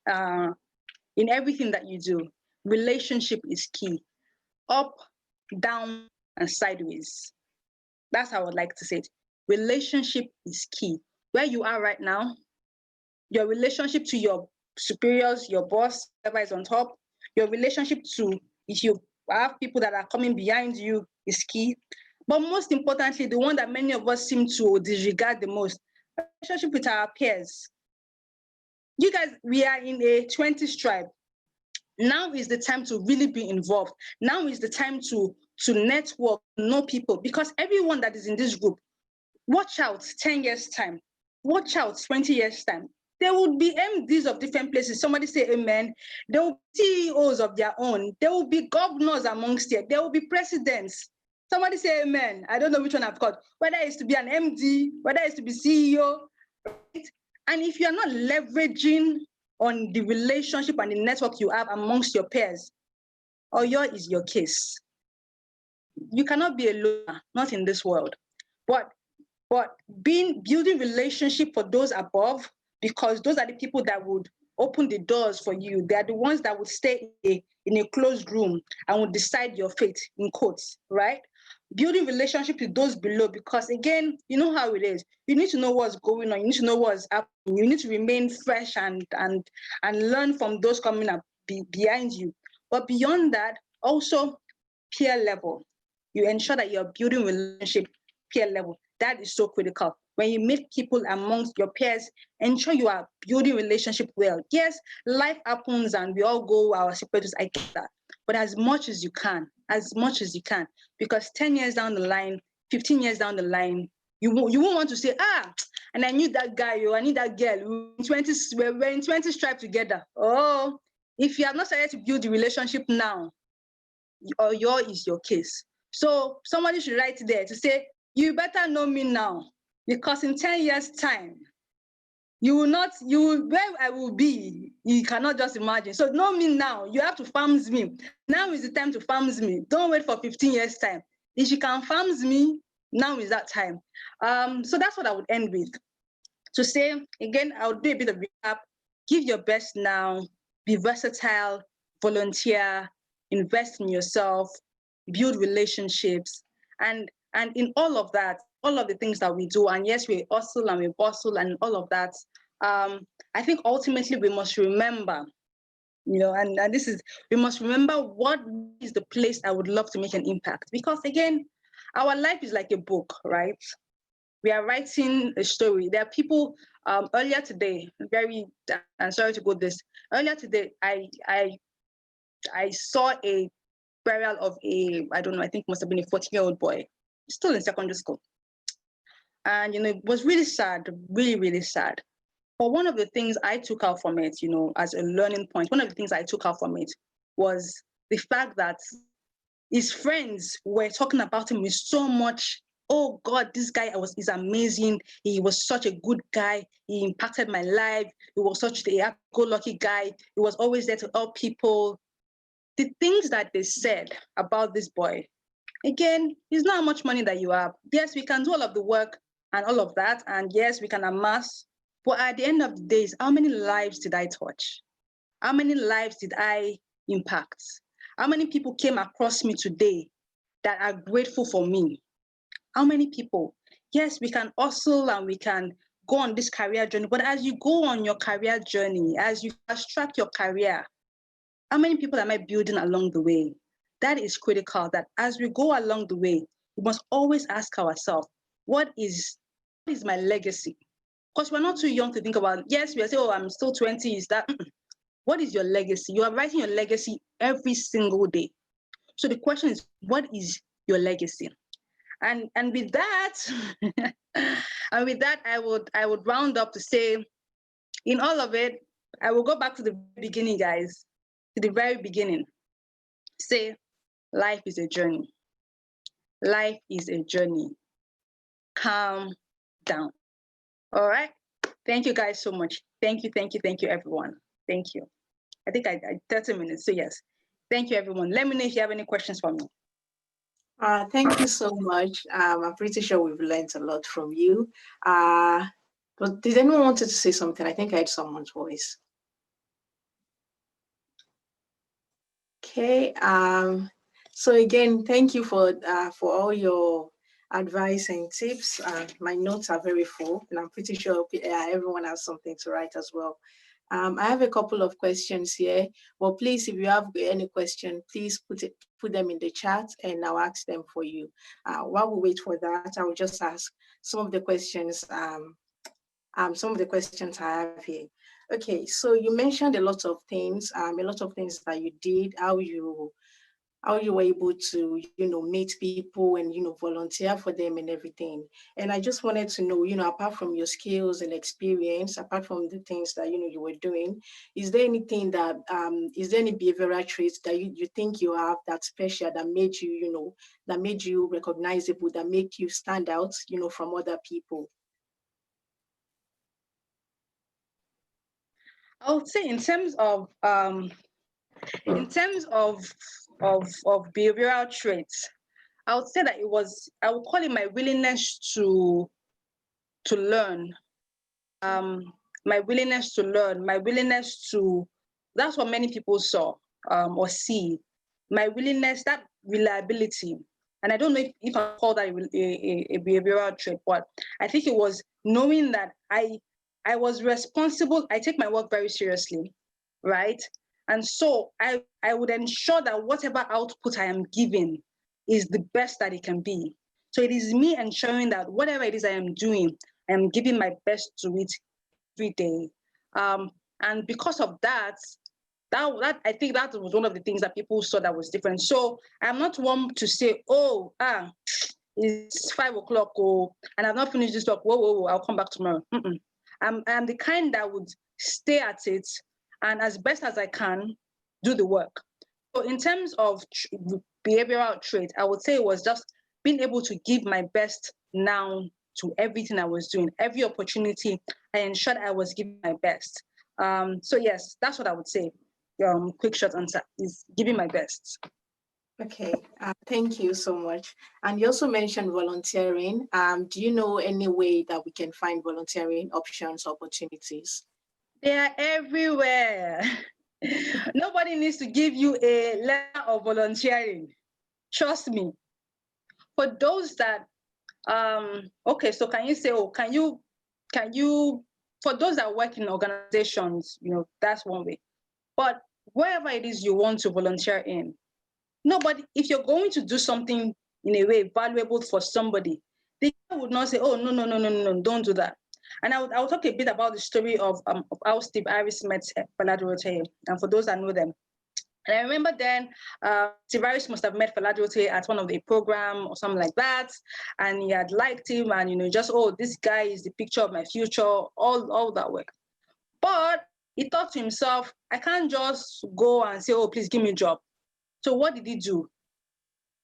In everything that you do, relationship is key. Up, down, and sideways. That's how I would like to say it. Relationship is key. Where you are right now, your relationship to your superiors, your boss, whoever is on top, your relationship to, if you have people that are coming behind you, is key. But most importantly, the one that many of us seem to disregard the most, relationship with our peers. You guys, we are in a 20s tribe. Now is the time to really be involved. Now is the time to network, know people, because everyone that is in this group, watch out 10 years time, watch out 20 years time. There would be MDs of different places. Somebody say amen. There will be CEOs of their own. There will be governors amongst you. There will be presidents. Somebody say amen. I don't know which one I've got. Whether it's to be an MD, whether it's to be CEO, right? And if you're not leveraging on the relationship and the network you have amongst your peers, Oyo is your case. You cannot be a loner, not in this world. But building relationship for those above, because those are the people that would open the doors for you. They are the ones that would stay in a closed room and would decide your fate, in quotes, right? Building relationship with those below, because again, you know how it is. You need to know what's going on. You need to know what's happening. You need to remain fresh and learn from those coming up behind you. But beyond that, also peer level. You ensure that you're building relationship peer level. That is so critical. When you meet people amongst your peers, ensure you are building relationship well. Yes, life happens and we all go our separate ways. I get that. But as much as you can, because 10 years down the line, 15 years down the line, you won't want to say, and I knew that guy, I knew that girl. We're in 20 stripe together. Oh, if you have not started to build the relationship now, Oyo is your case. So somebody should write there to say, you better know me now, because in 10 years' time, where I will be, you cannot just imagine. So know me now. You have to farms me. Now is the time to farms me. Don't wait for 15 years' time. If you can farms me, now is that time. So that's what I would end with. To say, again, I'll do a bit of recap. Give your best now. Be versatile. Volunteer. Invest in yourself. Build relationships. And in all of that, all of the things that we do, and yes, we hustle and we bustle and all of that, I think ultimately we must remember, and this is, we must remember what is the place I would love to make an impact. Because again, our life is like a book, right? We are writing a story. There are people, earlier today, I'm sorry to go this, earlier today, I saw a burial of I don't know, I think must have been a 14-year-old boy, still in secondary school. And, it was really sad, really, really sad. But one of the things I took out from it, as a learning point, one of the things I took out from it was the fact that his friends were talking about him with so much, oh God, this guy is amazing. He was such a good guy. He impacted my life. He was such a happy-go-lucky guy. He was always there to help people. The things that they said about this boy, again, it's not how much money that you have. Yes, we can do all of the work and all of that. And yes, we can amass. But at the end of the day, how many lives did I touch? How many lives did I impact? How many people came across me today that are grateful for me? How many people? Yes, we can hustle and we can go on this career journey, but as you go on your career journey, as you fast track your career, how many people am I building along the way? That is critical, that as we go along the way, we must always ask ourselves, what is my legacy? Because we're not too young to think about, yes, we are saying, oh, I'm still 20, is that, what is your legacy? You are writing your legacy every single day. So the question is, what is your legacy? And with that, I would round up to say, in all of it, I will go back to the beginning, guys, to the very beginning. Say, life is a journey. Life is a journey. Calm down. All right. Thank you guys so much. Thank you, everyone. Thank you. I think I 30 minutes. So yes, thank you, everyone. Let me know if you have any questions for me. Thank you so much. I'm pretty sure we've learned a lot from you. But did anyone wanted to say something? I think I heard someone's voice. Okay. So again, thank you for all your advice and tips. My notes are very full, and I'm pretty sure everyone has something to write as well. I have a couple of questions here. Well, please, if you have any question, please put them in the chat, and I'll ask them for you. While we wait for that, I will just ask some of the questions. Some of the questions I have here. Okay, so you mentioned a lot of things that you did, how you were able to, meet people and, volunteer for them and everything. And I just wanted to know, apart from your skills and experience, apart from the things that, you were doing, is there anything that, is there any behavioral traits that you think you have that's special, that made you, that made you recognizable, that make you stand out, from other people? I would say in terms of behavioral traits, I would say that I would call it my willingness to learn. My willingness to learn, that's what many people saw or see. My willingness, that reliability. And I don't know if I call that a behavioral trait, but I think it was knowing that I was responsible. I take my work very seriously, right? And so I would ensure that whatever output I am giving is the best that it can be. So it is me ensuring that whatever it is I am doing, I am giving my best to it every day. And because of that I think that was one of the things that people saw that was different. So I'm not one to say, oh, it's 5 o'clock, and I've not finished this work. Whoa, I'll come back tomorrow. I'm the kind that would stay at it and as best as I can do the work. So in terms of behavioral trait, I would say it was just being able to give my best now to everything I was doing. Every opportunity, I ensured I was giving my best. So yes, that's what I would say. Quick short answer is giving my best. Okay, thank you so much. And you also mentioned volunteering. Do you know any way that we can find volunteering options, opportunities? They are everywhere. Nobody needs to give you a letter of volunteering. Trust me. For those that, okay, so can you say, can you, for those that work in organizations, that's one way. But wherever it is you want to volunteer in, if you're going to do something in a way valuable for somebody, they would not say, oh, no, don't do that. And I will talk a bit about the story of how Steve Harris met Fela Duroteye, and for those that know them. And I remember then Steve Harris must have met Fela Duroteye at one of the program or something like that, and he had liked him, and just, oh, this guy is the picture of my future, all that work. But he thought to himself, I can't just go and say, oh, please give me a job. So what did he do?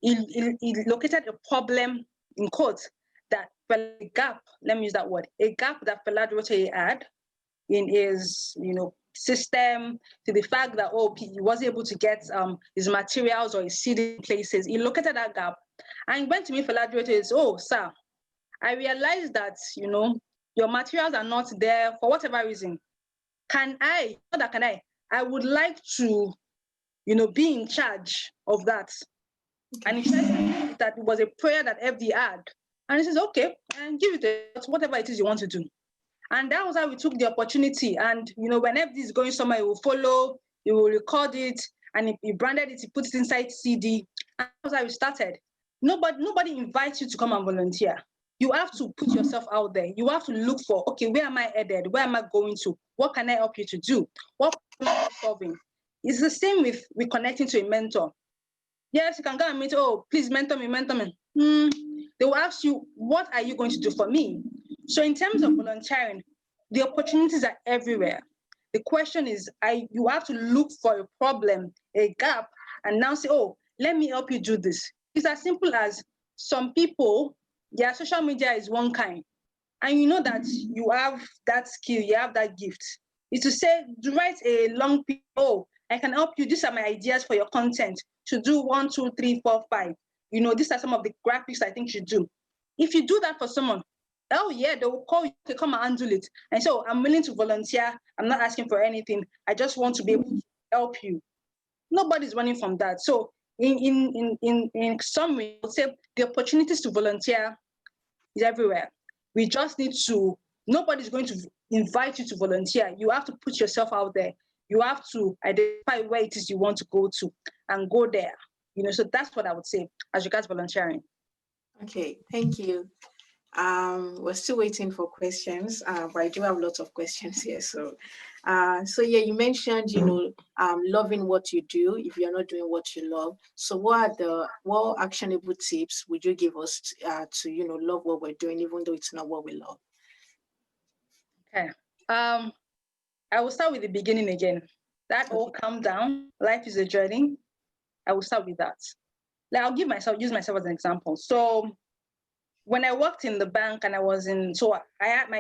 He located a problem, in quotes, that a gap, let me use that word, a gap that Fela Duroteye had in his, system, to the fact that, oh, he wasn't able to get his materials or his seeding places. He located that gap and he went to me, Fela Duroteye, oh, sir, I realized that, your materials are not there for whatever reason. I would like to, be in charge of that. And he said that it was a prayer that FD had. And he says, okay, and give it whatever it is you want to do. And that was how we took the opportunity. And, when FD is going somewhere, he will follow, he will record it, and he branded it, he put it inside CD. And that was how we started. Nobody invites you to come and volunteer. You have to put yourself out there. You have to look for, okay, where am I headed? Where am I going to? What can I help you to do? What problem are you solving? It's the same with connecting to a mentor. Yes, you can go and meet, oh, please mentor me. They will ask you, what are you going to do for me? So in terms of volunteering, the opportunities are everywhere. The question is, you have to look for a problem, a gap, and now say, oh, let me help you do this. It's as simple as some people, their social media is one kind, and you know that you have that skill, you have that gift. It's to say, to write a long piece, oh, I can help you. These are my ideas for your content. To do 1, 2, 3, 4, 5. These are some of the graphics I think you should do. If you do that for someone, oh yeah, they will call you to come and handle it. And so I'm willing to volunteer. I'm not asking for anything. I just want to be able to help you. Nobody's running from that. So in some way, I would say the opportunities to volunteer is everywhere. We just need to, nobody's going to invite you to volunteer. You have to put yourself out there. You have to identify where it is you want to go to and go there. So that's what I would say as regards volunteering. Okay, thank you. We're still waiting for questions, but I do have lots of questions here. So yeah, you mentioned, loving what you do if you're not doing what you love. So what actionable tips would you give us to love what we're doing, even though it's not what we love? Okay. I will start with the beginning again. That all calm down. Life is a journey. I will start with that. I'll use myself as an example. So when I worked in the bank and I have an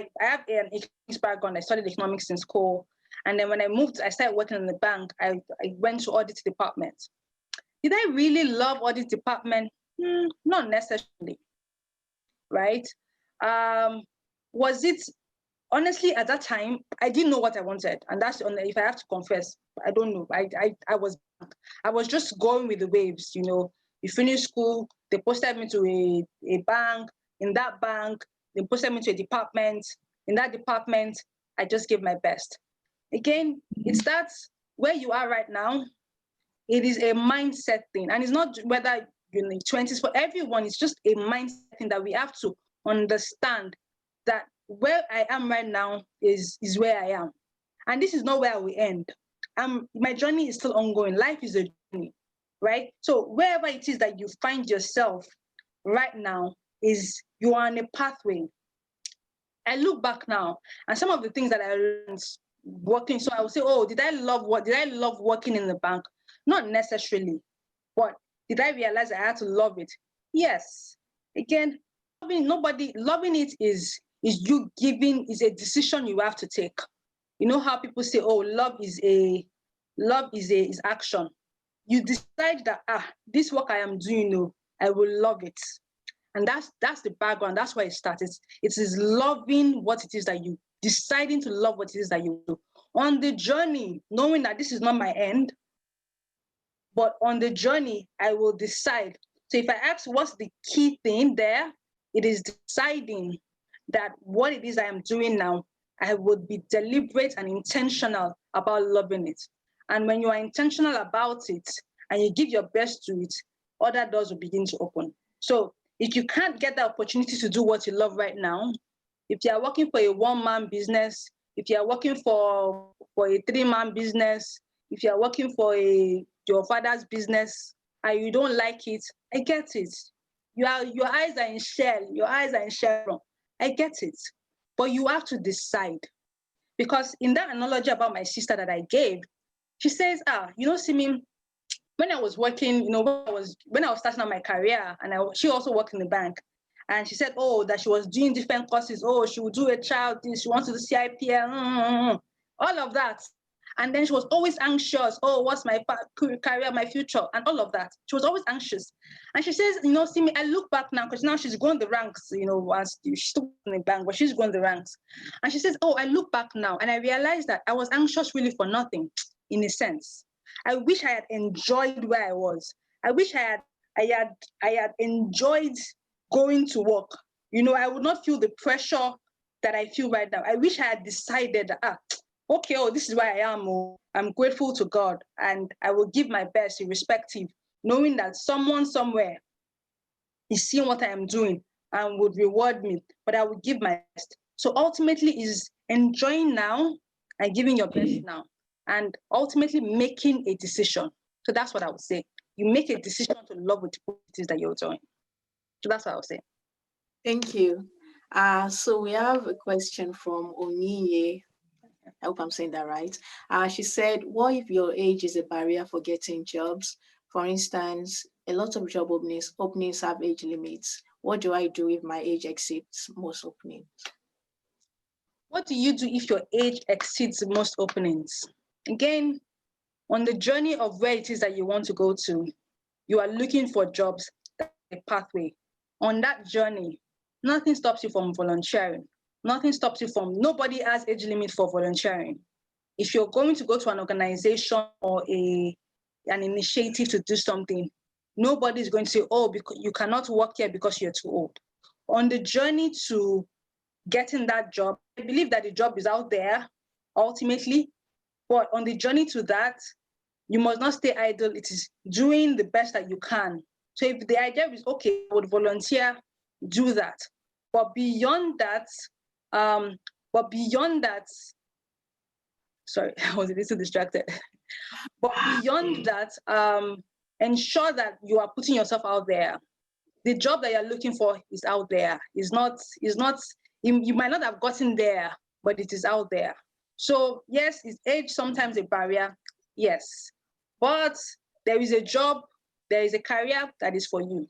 economics background. I studied economics in school. And then when I moved, I started working in the bank. I went to audit department. Did I really love audit department? Not necessarily, right? Was it, honestly, at that time, I didn't know what I wanted. And that's, if I have to confess, I don't know. I was just going with the waves, You finish school, they posted me to a bank. In that bank, they posted me to a department. In that department, I just gave my best. Again, it's that where you are right now, it is a mindset thing. And it's not whether you're in the 20s, for everyone, it's just a mindset thing that we have to understand that where I am right now is where I am. And this is not where I will end. My journey is still ongoing. Life is a journey, right? So wherever it is that you find yourself right now is you are on a pathway. I look back now and some of the things that I learned working, so I would say, oh, did I love working in the bank? Not necessarily. But did I realize I had to love it? Yes. Again, loving it is you giving, is a decision you have to take. You know how people say, oh, love is action. You decide that, this work I am doing, I will love it. And that's the background. That's why it starts. It is loving what it is that you, deciding to love what it is that you do. On the journey, knowing that this is not my end, but on the journey, I will decide. So if I ask what's the key thing there, it is deciding that what it is I am doing now, I would be deliberate and intentional about loving it. And when you are intentional about it and you give your best to it, other doors will begin to open. So if you can't get the opportunity to do what you love right now, if you are working for a one-man business, if you are working for a three-man business, if you are working for your father's business and you don't like it, I get it. Your eyes are in shell. I get it. But you have to decide. Because in that analogy about my sister that I gave, she says, Simi, when I was working, when I was starting out my career, and she also worked in the bank, and she said, that she was doing different courses. She would do a child this, she wants to do CIPL, all of that. And then she was always anxious. What's my career, my future, and all of that. She was always anxious. And she says, Simi, I look back now, because now she's going the ranks, as she's still in the bank, but she's going the ranks. And she says, I look back now, and I realized that I was anxious really for nothing, in a sense. I wish I had enjoyed where I was. I wish I had enjoyed going to work. You know, I would not feel the pressure that I feel right now. I wish I had decided, okay, oh, this is where I am. Oh, I'm grateful to God, and I will give my best irrespective, knowing that someone somewhere is seeing what I am doing and would reward me, but I will give my best. So ultimately is enjoying now and giving your best now, and ultimately making a decision. So that's what I would say. You make a decision to love what it is that you're doing. So that's what I would say. Thank you. So we have a question from Oniye. I hope I'm saying that right. She said, what if your age is a barrier for getting jobs? For instance, a lot of job openings have age limits. What do I do if my age exceeds most openings? What do you do if your age exceeds most openings? Again, on the journey of where it is that you want to go to, you are looking for jobs, a pathway. On that journey, nothing stops you from volunteering. Nothing stops you from, nobody has age limit for volunteering. If you're going to go to an organization or an initiative to do something, nobody's going to say, oh, because you cannot work here because you're too old. On the journey to getting that job, I believe that the job is out there ultimately, but on the journey to that, you must not stay idle. It is doing the best that you can. So if the idea is, okay, I would volunteer, do that. But beyond that, sorry, I was a little distracted. But beyond that, ensure that you are putting yourself out there. The job that you're looking for is out there. You might not have gotten there, but it is out there. So yes, is age sometimes a barrier? Yes. But there is a job, there is a career that is for you.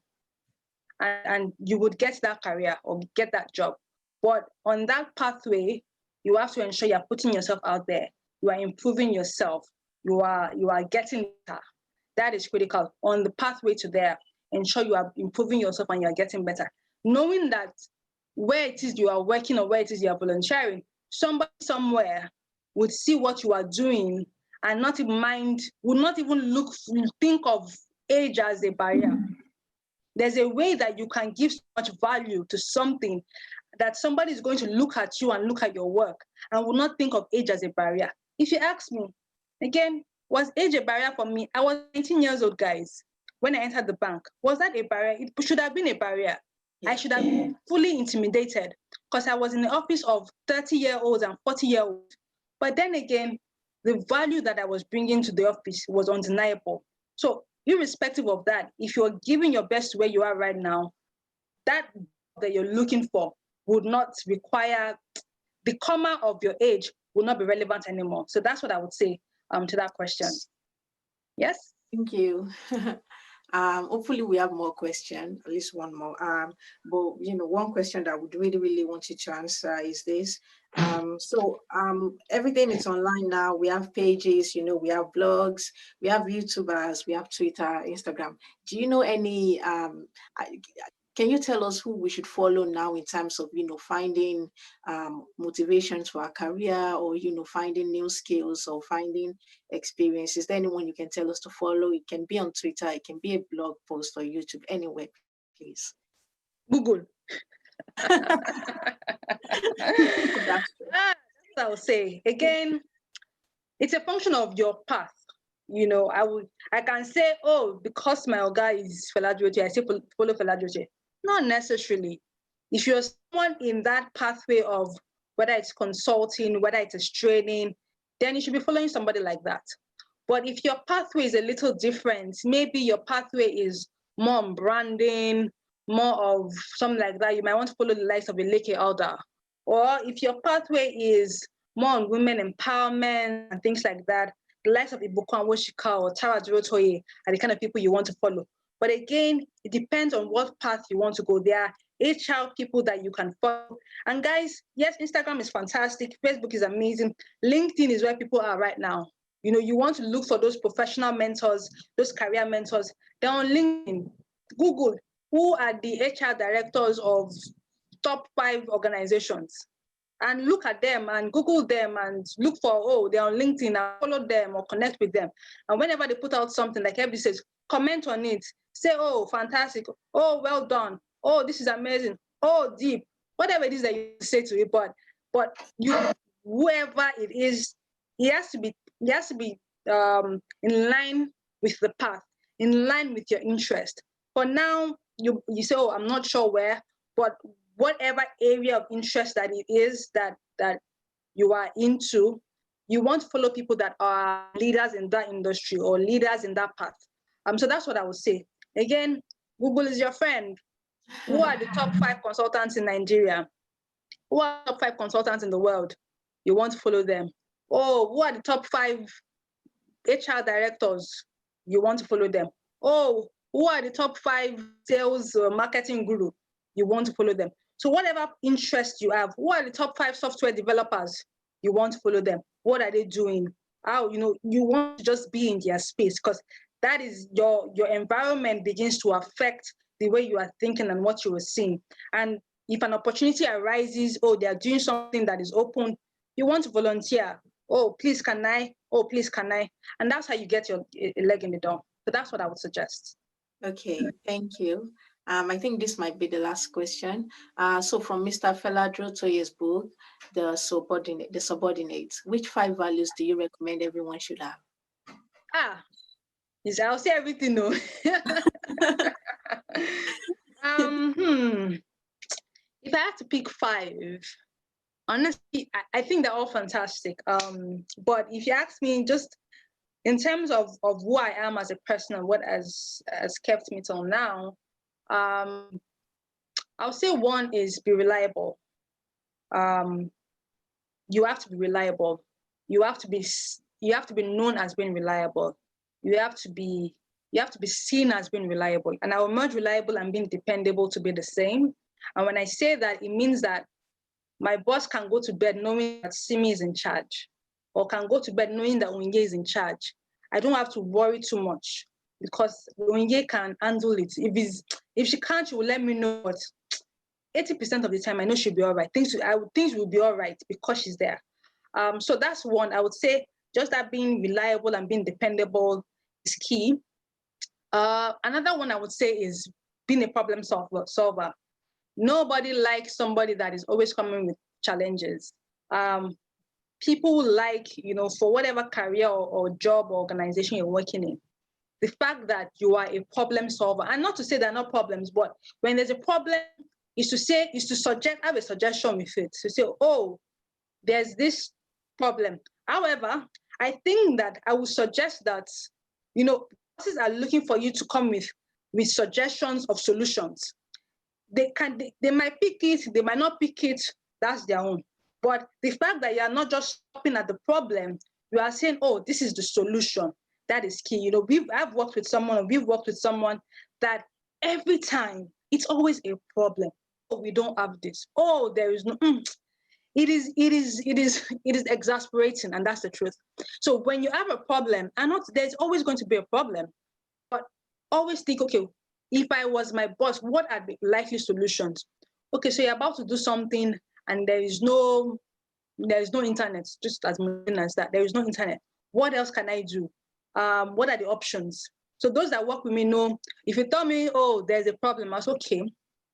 And you would get that career or get that job. But on that pathway, you have to ensure you're putting yourself out there. You are improving yourself. You are getting better. That is critical. On the pathway to there, ensure you are improving yourself and you are getting better. Knowing that where it is you are working or where it is you are volunteering, somebody somewhere would see what you are doing and not even think of age as a barrier. There's a way that you can give so much value to something that somebody is going to look at you and look at your work and will not think of age as a barrier. If you ask me, again, was age a barrier for me? I was 18 years old, guys, when I entered the bank. Was that a barrier? It should have been a barrier. I should have been fully intimidated because I was in the office of 30-year-olds and 40-year-olds. But then again, the value that I was bringing to the office was undeniable. So irrespective of that, if you're giving your best where you are right now, that you're looking for would not require, the comma of your age will not be relevant anymore. So that's what I would say to that question. Yes? Thank you. Hopefully we have more questions, at least one more. But one question that I would really, really want you to answer is this. Everything is online now. We have pages, we have blogs, we have YouTubers, we have Twitter, Instagram. Do you know any, can you tell us who we should follow now in terms of, finding motivations for our career or, finding new skills or finding experience? Is there anyone you can tell us to follow? It can be on Twitter, it can be a blog post or YouTube, anywhere, please. Google. That's what I would say. Again, it's a function of your path. I can say, oh, because my guy is Fela Duroche, I say follow Fela Duroche. Not necessarily. If you're someone in that pathway of whether it's consulting, whether it's training, then you should be following somebody like that. But if your pathway is a little different, maybe your pathway is more on branding, more of something like that, you might want to follow the likes of Eleke Elder. Or if your pathway is more on women empowerment and things like that, the likes of Ibuku Anwoshika or Tara Durotoye are the kind of people you want to follow. But again, it depends on what path you want to go. There are HR people that you can follow. And guys, yes, Instagram is fantastic. Facebook is amazing. LinkedIn is where people are right now. You want to look for those professional mentors, those career mentors. They're on LinkedIn. Google, who are the HR directors of top 5 organizations? and look at them and Google them and look for, oh, they're on LinkedIn, and follow them or connect with them. And whenever they put out something, like everybody says, comment on it. Say, oh, fantastic. Oh, well done. Oh, this is amazing. Oh, deep. Whatever it is that you say to it, but you, whoever it is, it has to be in line with the path, in line with your interest. For now, you say, oh, I'm not sure where, but whatever area of interest that it is that you are into, you want to follow people that are leaders in that industry or leaders in that path. So that's what I would say. Again, Google is your friend. Who are the top 5 consultants in Nigeria? Who are the top 5 consultants in the world? You want to follow them. Oh, who are the top 5 HR directors? You want to follow them. Oh, who are the top 5 sales or marketing guru? You want to follow them. So whatever interest you have, who are the top 5 software developers? You want to follow them. What are they doing? How, you want to just be in their space, because that is your environment begins to affect the way you are thinking and what you are seeing. And if an opportunity arises, oh, they are doing something that is open, you want to volunteer. Oh, please can I? Oh, please can I? And that's how you get your leg in the door. So that's what I would suggest. Okay, thank you. I think this might be the last question. So from Mr. Feladro Toye's book, The Subordinates, which 5 values do you recommend everyone should have? I'll say everything, no. If I had to pick 5, honestly, I think they're all fantastic. But if you ask me, just in terms of who I am as a person and what has kept me till now, I'll say 1 is be reliable. You have to be reliable. You have to be known as being reliable. You have to be seen as being reliable. And I will merge reliable and being dependable to be the same. And when I say that, it means that my boss can go to bed knowing that Simi is in charge, or can go to bed knowing that Onye is in charge. I don't have to worry too much, because Onye can handle it. If she can't, she will let me know. But 80% of the time, I know she'll be all right. Things will be all right because she's there. So that's 1. I would say just that being reliable and being dependable is key. Another one I would say is being a problem solver. Nobody likes somebody that is always coming with challenges. People like, for whatever career or job or organization you're working in, the fact that you are a problem solver, and not to say there are not problems, but when there's a problem, have a suggestion with it. To say, oh, there's this problem. However, I think that I would suggest that, bosses are looking for you to come with suggestions of solutions. They might pick it, they might not pick it, that's their own. But the fact that you are not just stopping at the problem, you are saying, oh, this is the solution. That is key. I've worked with someone that every time it's always a problem. Oh, we don't have this. Oh, there is no. It is exasperating, and that's the truth. So when you have a problem, there's always going to be a problem, but always think, okay, if I was my boss, what are the likely solutions? Okay, so you're about to do something and there is no internet, just as much as that. There is no internet. What else can I do? What are the options? So those that work with me know, if you tell me, oh, there's a problem, I say, okay,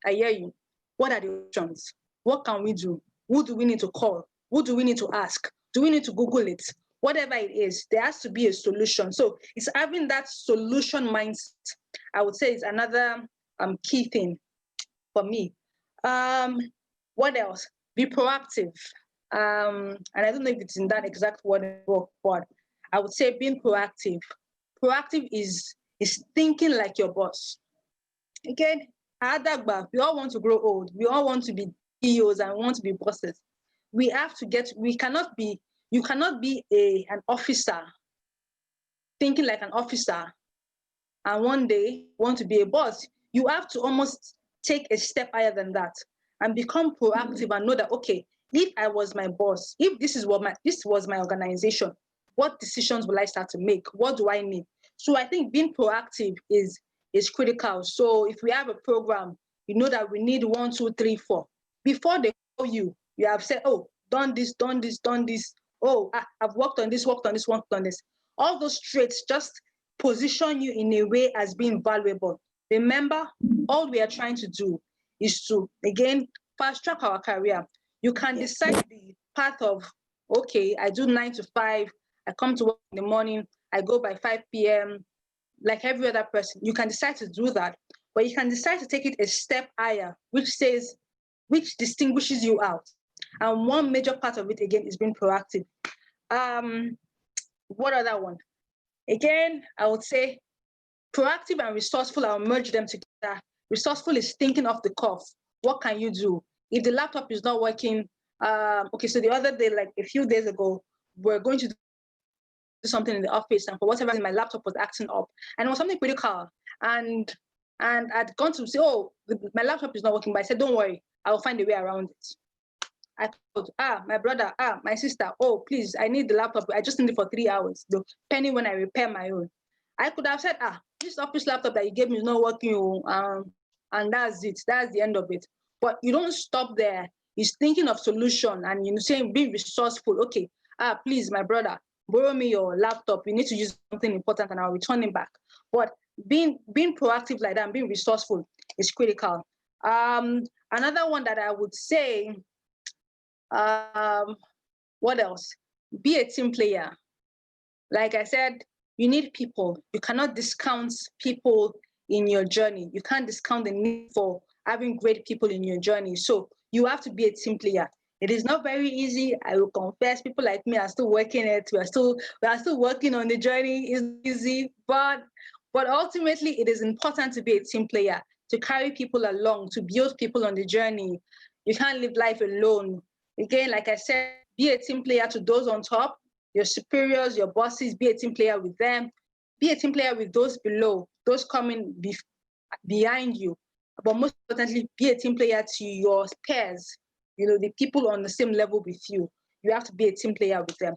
I hear you. What are the options? What can we do? Who do we need to call? Who do we need to ask? Do we need to Google it? Whatever it is, there has to be a solution. So it's having that solution mindset, I would say, is another key thing for me. What else? Be proactive. And I don't know if it's in that exact word, but I would say being proactive. Proactive is thinking like your boss. Again, we all want to grow old. We all want to be CEOs and want to be bosses. You cannot be an officer thinking like an officer and one day want to be a boss. You have to almost take a step higher than that and become proactive and know that, okay, if I was my boss, if this was my organization, what decisions will I start to make? What do I need? So I think being proactive is critical. So if we have a program, you know that we need 1, 2, 3, 4. Before they call you, you have said, oh, done this, done this, done this. Oh, I've worked on this, worked on this, worked on this. All those traits just position you in a way as being valuable. Remember, all we are trying to do is to, again, fast track our career. You can decide the path of, okay, I do 9 to 5, I come to work in the morning, I go by 5 p.m., like every other person. You can decide to do that, but you can decide to take it a step higher, which distinguishes you out. And one major part of it, again, is being proactive. What other one? Again, I would say proactive and resourceful, I'll merge them together. Resourceful is thinking off the cuff. What can you do? If the laptop is not working, okay, so the other day, like a few days ago, we're going to do something in the office, and for whatever reason, my laptop was acting up, and it was something critical. And I'd gone to say, oh, my laptop is not working, but I said, don't worry, I will find a way around it. I told, my brother, my sister, oh, please, I need the laptop. I just need it for 3 hours, the penny when I repair my own. I could have said, this office laptop that you gave me is not working, and that's it. That's the end of it. But you don't stop there. He's thinking of solution, and saying, being resourceful. Okay, please, my brother, borrow me your laptop. You need to use something important, and I'll return it back. But being proactive like that and being resourceful is critical. Another one that I would say, what else? Be a team player. Like I said, you need people. You cannot discount people in your journey. You can't discount the need for having great people in your journey. So you have to be a team player. It is not very easy. I will confess, people like me are still working it. We are still working on the journey. It's easy, but ultimately it is important to be a team player, to carry people along, to build people on the journey. You can't live life alone. Again, like I said, be a team player to those on top, your superiors, your bosses, be a team player with them. Be a team player with those below, those coming behind you. But most importantly, be a team player to your peers, the people on the same level with you. You have to be a team player with them.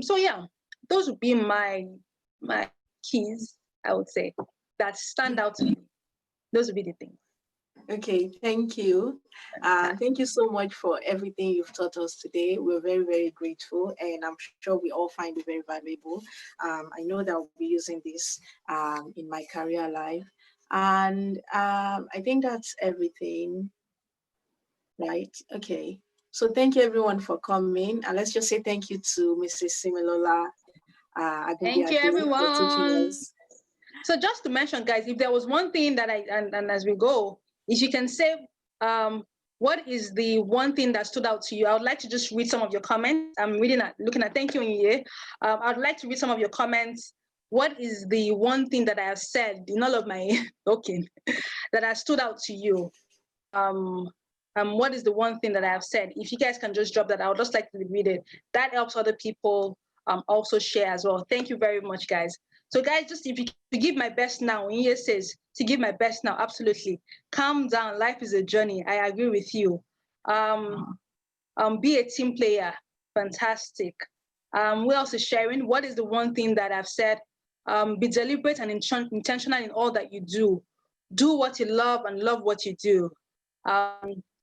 So yeah, those would be my keys, I would say, that stand out to me. Those would be the things. Okay, thank you. Thank you so much for everything you've taught us today. We're very, very grateful, and I'm sure we all find it very valuable. I know that I'll be using this in my career life. And I think that's everything, right? Okay, so thank you everyone for coming. And let's just say thank you to Mrs. Similola. Thank you, everyone. So just to mention, guys, if there was one thing that and as we go, if you can say, what is the one thing that stood out to you? I would like to just read some of your comments. I'm looking at, thank you, Inye. I'd like to read some of your comments. What is the one thing that I have said in all of my talking that has stood out to you? What is the one thing that I have said? If you guys can just drop that, I would just like to read it. That helps other people also share as well. Thank you very much, guys. So guys, just if you to give my best now, Inye says, to give my best now, absolutely. Calm down, life is a journey. I agree with you. Be a team player, fantastic. Who else is sharing? What is the one thing that I've said? Be deliberate and intentional in all that you do. Do what you love and love what you do.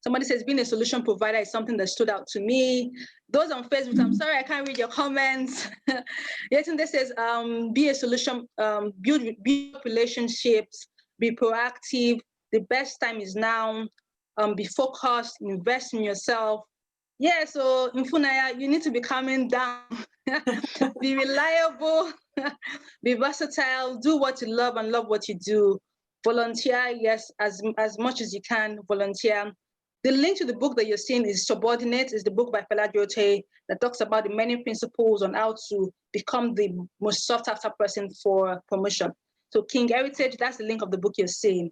Somebody says being a solution provider is something that stood out to me. Those on Facebook, I'm sorry, I can't read your comments. Yetunde says, be a solution, build relationships, be proactive. The best time is now. Be focused, invest in yourself. Yeah, so Mfunaya, you need to be calming down. Be reliable, be versatile, do what you love and love what you do. Volunteer, yes, as much as you can, volunteer. The link to the book that you're seeing is Subordinate, is the book by Fela Durote that talks about the many principles on how to become the most sought after person for promotion. So King Heritage, that's the link of the book you're seeing.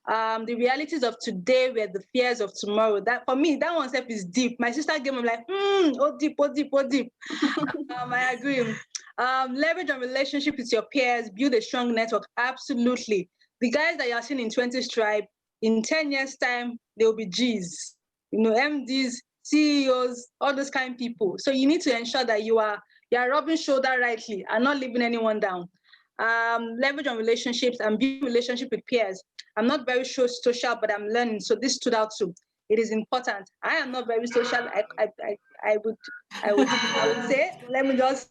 The realities of today were the fears of tomorrow. That for me, that one step is deep. My sister gave me like, oh deep. I agree. Leverage on relationship with your peers, build a strong network. Absolutely. The guys that you're seeing in 20 Tribe, in 10 years' time, they'll be Gs, MDs, CEOs, all those kind of people. So you need to ensure that you are rubbing shoulder rightly and not leaving anyone down. Leverage on relationships and build relationship with peers. I'm not very social, but I'm learning. So this stood out too. It is important. I am not very social. I would say, let me just,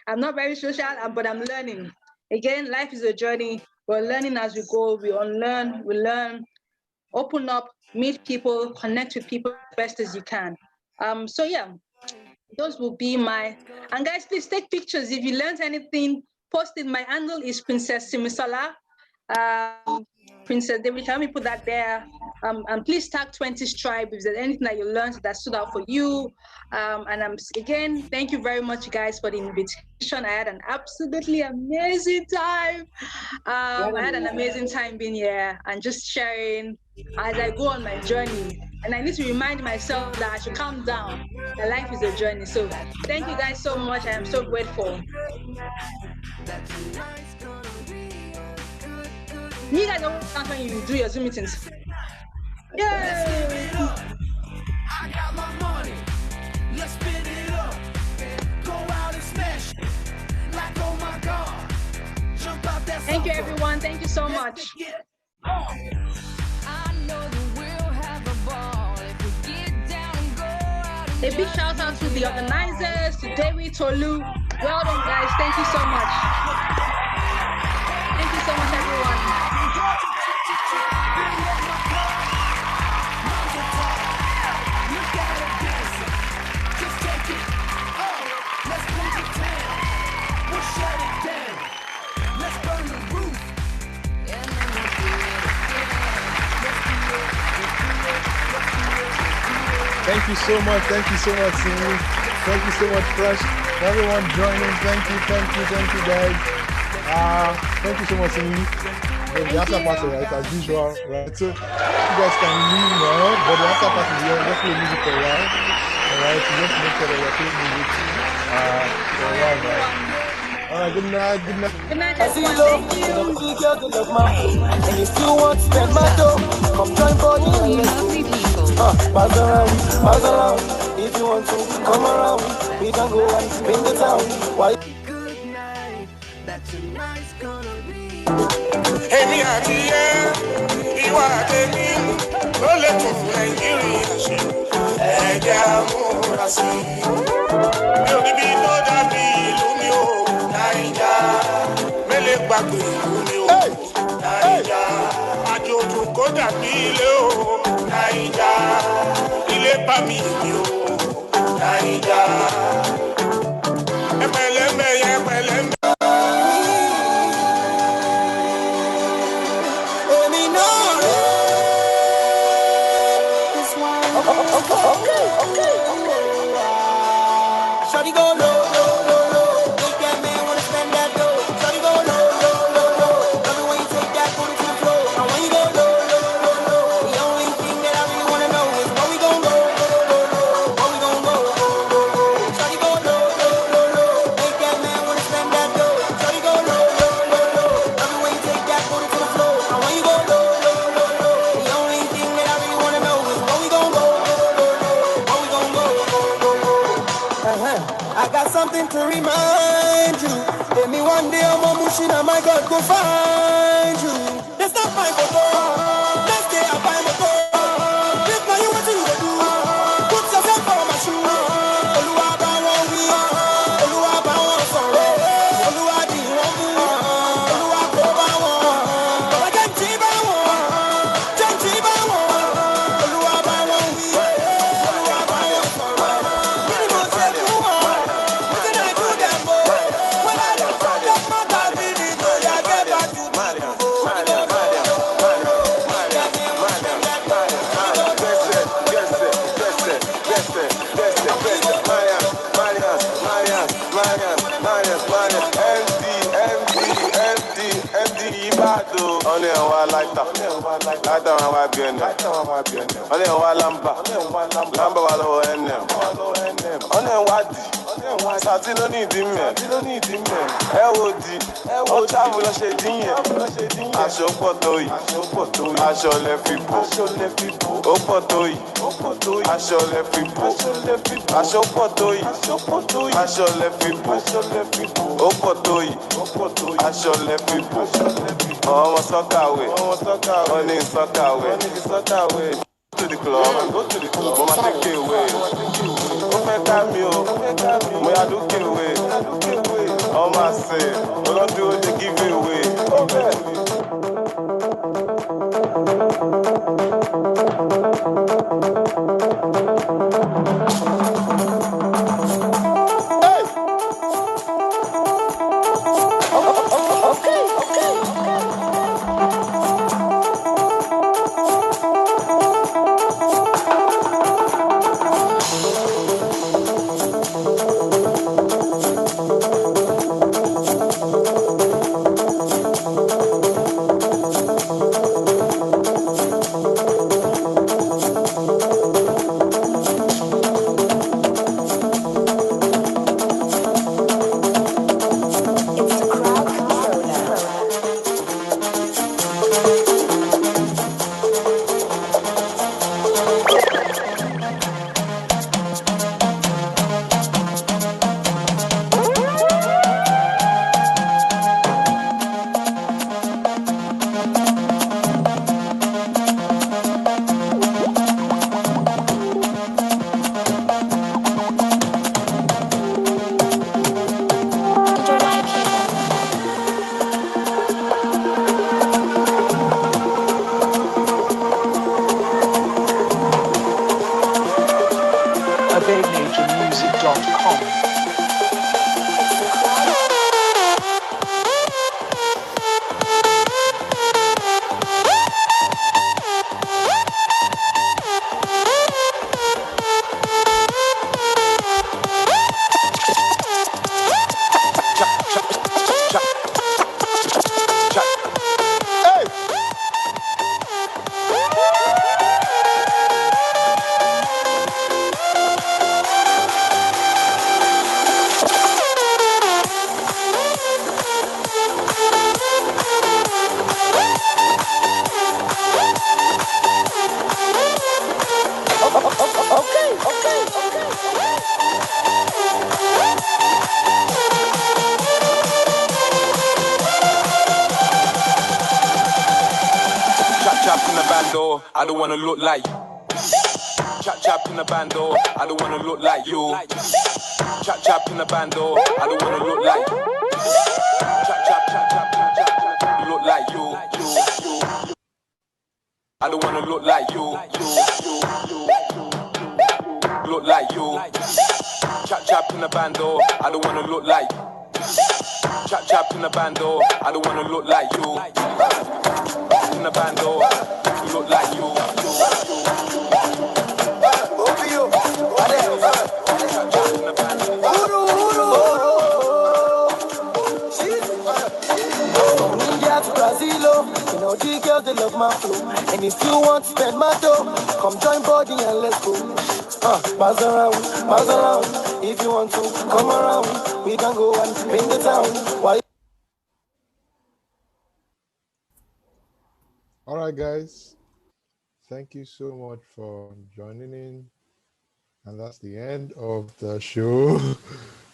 I'm not very social, but I'm learning. Again, life is a journey. We're learning as we go. We unlearn, we learn, open up, meet people, connect with people as best as you can. So yeah, those will be my, and guys, please take pictures. If you learned anything, post it. My handle is Princess Simisola. Princess David, let me put that there. And please tag 20's Tribe if there's anything that you learned that stood out for you. And again, thank you very much, guys, for the invitation. I had an absolutely amazing time. I had an amazing time being here and just sharing as I go on my journey. And I need to remind myself that I should calm down. My life is a journey. So thank you guys so much. I am so grateful. You guys always dance when you do your Zoom meetings. Yay! I got my money. Let's spin it up. Go out and smash it. Like, oh my God. Jump out that Thank you, sofa. everyone. Thank you so much. I know that we'll have a ball if we get down and go out and A big shout out to the organizers, to David, Tolu. Well done, guys. Thank you so much. Thank you so much, everyone. Thank you so much. Thank you so much, Simi. Thank you so much, Fresh. Everyone joining. Thank you, guys. Thank you so much, Simi. The after party, right, as usual, right? So you guys can leave now, but the after party is here. Let's play music for a while. Alright, so just make sure that we're playing music for a while, right? Alright, good night. Good night, I see you everyone. love, Thank I you. don't see girls that love my and you still want to spend my dough. Come join body and let's go. Pass around, if you want to, come around. We can go and spin the town. Why? Good night. That tonight's gonna be. Èmi àti ẹ, ìwà àtẹ̀mí, ló lè tún Nàìjíríà ṣe. Ẹ̀jẹ̀ àmúra sí i. Mi ò níbi tó dàbí ìlú mi ò, Nàìjà. Mélé gbàgbé ìlú mi ò, Nàìjà. Àjòjù kó dàbí ilé o, Nàìjà. Ilé bá mi mi ò, Nàìjà. Ẹ̀pẹ̀lẹ́mẹ̀ yẹn pẹ̀lẹ́mẹ̀. Shawty go low, make that man wanna spend that dough. Shawty go low, love it when you take that booty to the floor. And when you go low, the only thing that I really wanna know is where we gon' go, where we gon' go. Shawty go low, make that man wanna spend that dough. Shawty go low, love it when you take that booty to the floor. And when you go low, the only thing that I really wanna know is where we gon' go, where we gon' go. I got something to remind you. Let me one day I'm a machine and my God go find you. That's not my photo. Let's stay up by my door. If now you want to do, put yourself on my shoe. Oluwa ba won wi, Oluwa ba won sọ̀rọ̀, Oluwa di won mu, Oluwa ko ba won, Baba janji ba won, Oluwa ba won wi, Oluwa ba won sọ̀rọ̀. Kini mo ṣe fún wọn? Wetin I do them o? When I don't talk, that's not that really go. Yeah, get back to me. Only a while lighter on my being there. Only a while lamba while ho enem. Only a wadi, sati no need him. Ewodi, o travel lo ṣe din yẹn. Aṣọ pọ̀ tó yìí, aṣọ lẹ fi bò. Ó pọ̀ tó yìí, aṣọ lẹ fi bò. Aṣọ pọ̀ tó yìí, aṣọ lẹ fi bò. Ó pọ̀ tó yìí, aṣọ lẹ fi bò. Ọmọ sọ́kàwé, wọ́n ní sọ́kàwé. To the club, mo ma take it away. Ó fẹ́ ká mi o, mo yà dúkìá away. All my say, don't do it, they give you away. AbaneNationMusic.com. Chap in the bando, I don't wanna look like. Chap in the bando, I don't wanna look like you. Chap in the bando, I don't wanna look like. Chap, look like you. I don't wanna look like you. Look like you. Chap in the bando, I don't wanna look like. Chap in the bando, I don't wanna look like you. In the bando, you look like you. From India to Brazil, you know the girls they love my flow. And if you want to spend my dough, come join body and let's go. Bounce around. If you want to come around, we can go and paint the town. While All right, guys. Thank you so much for joining in. And that's the end of the show.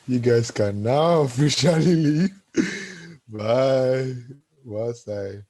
You guys can now officially leave. Bye. What's that?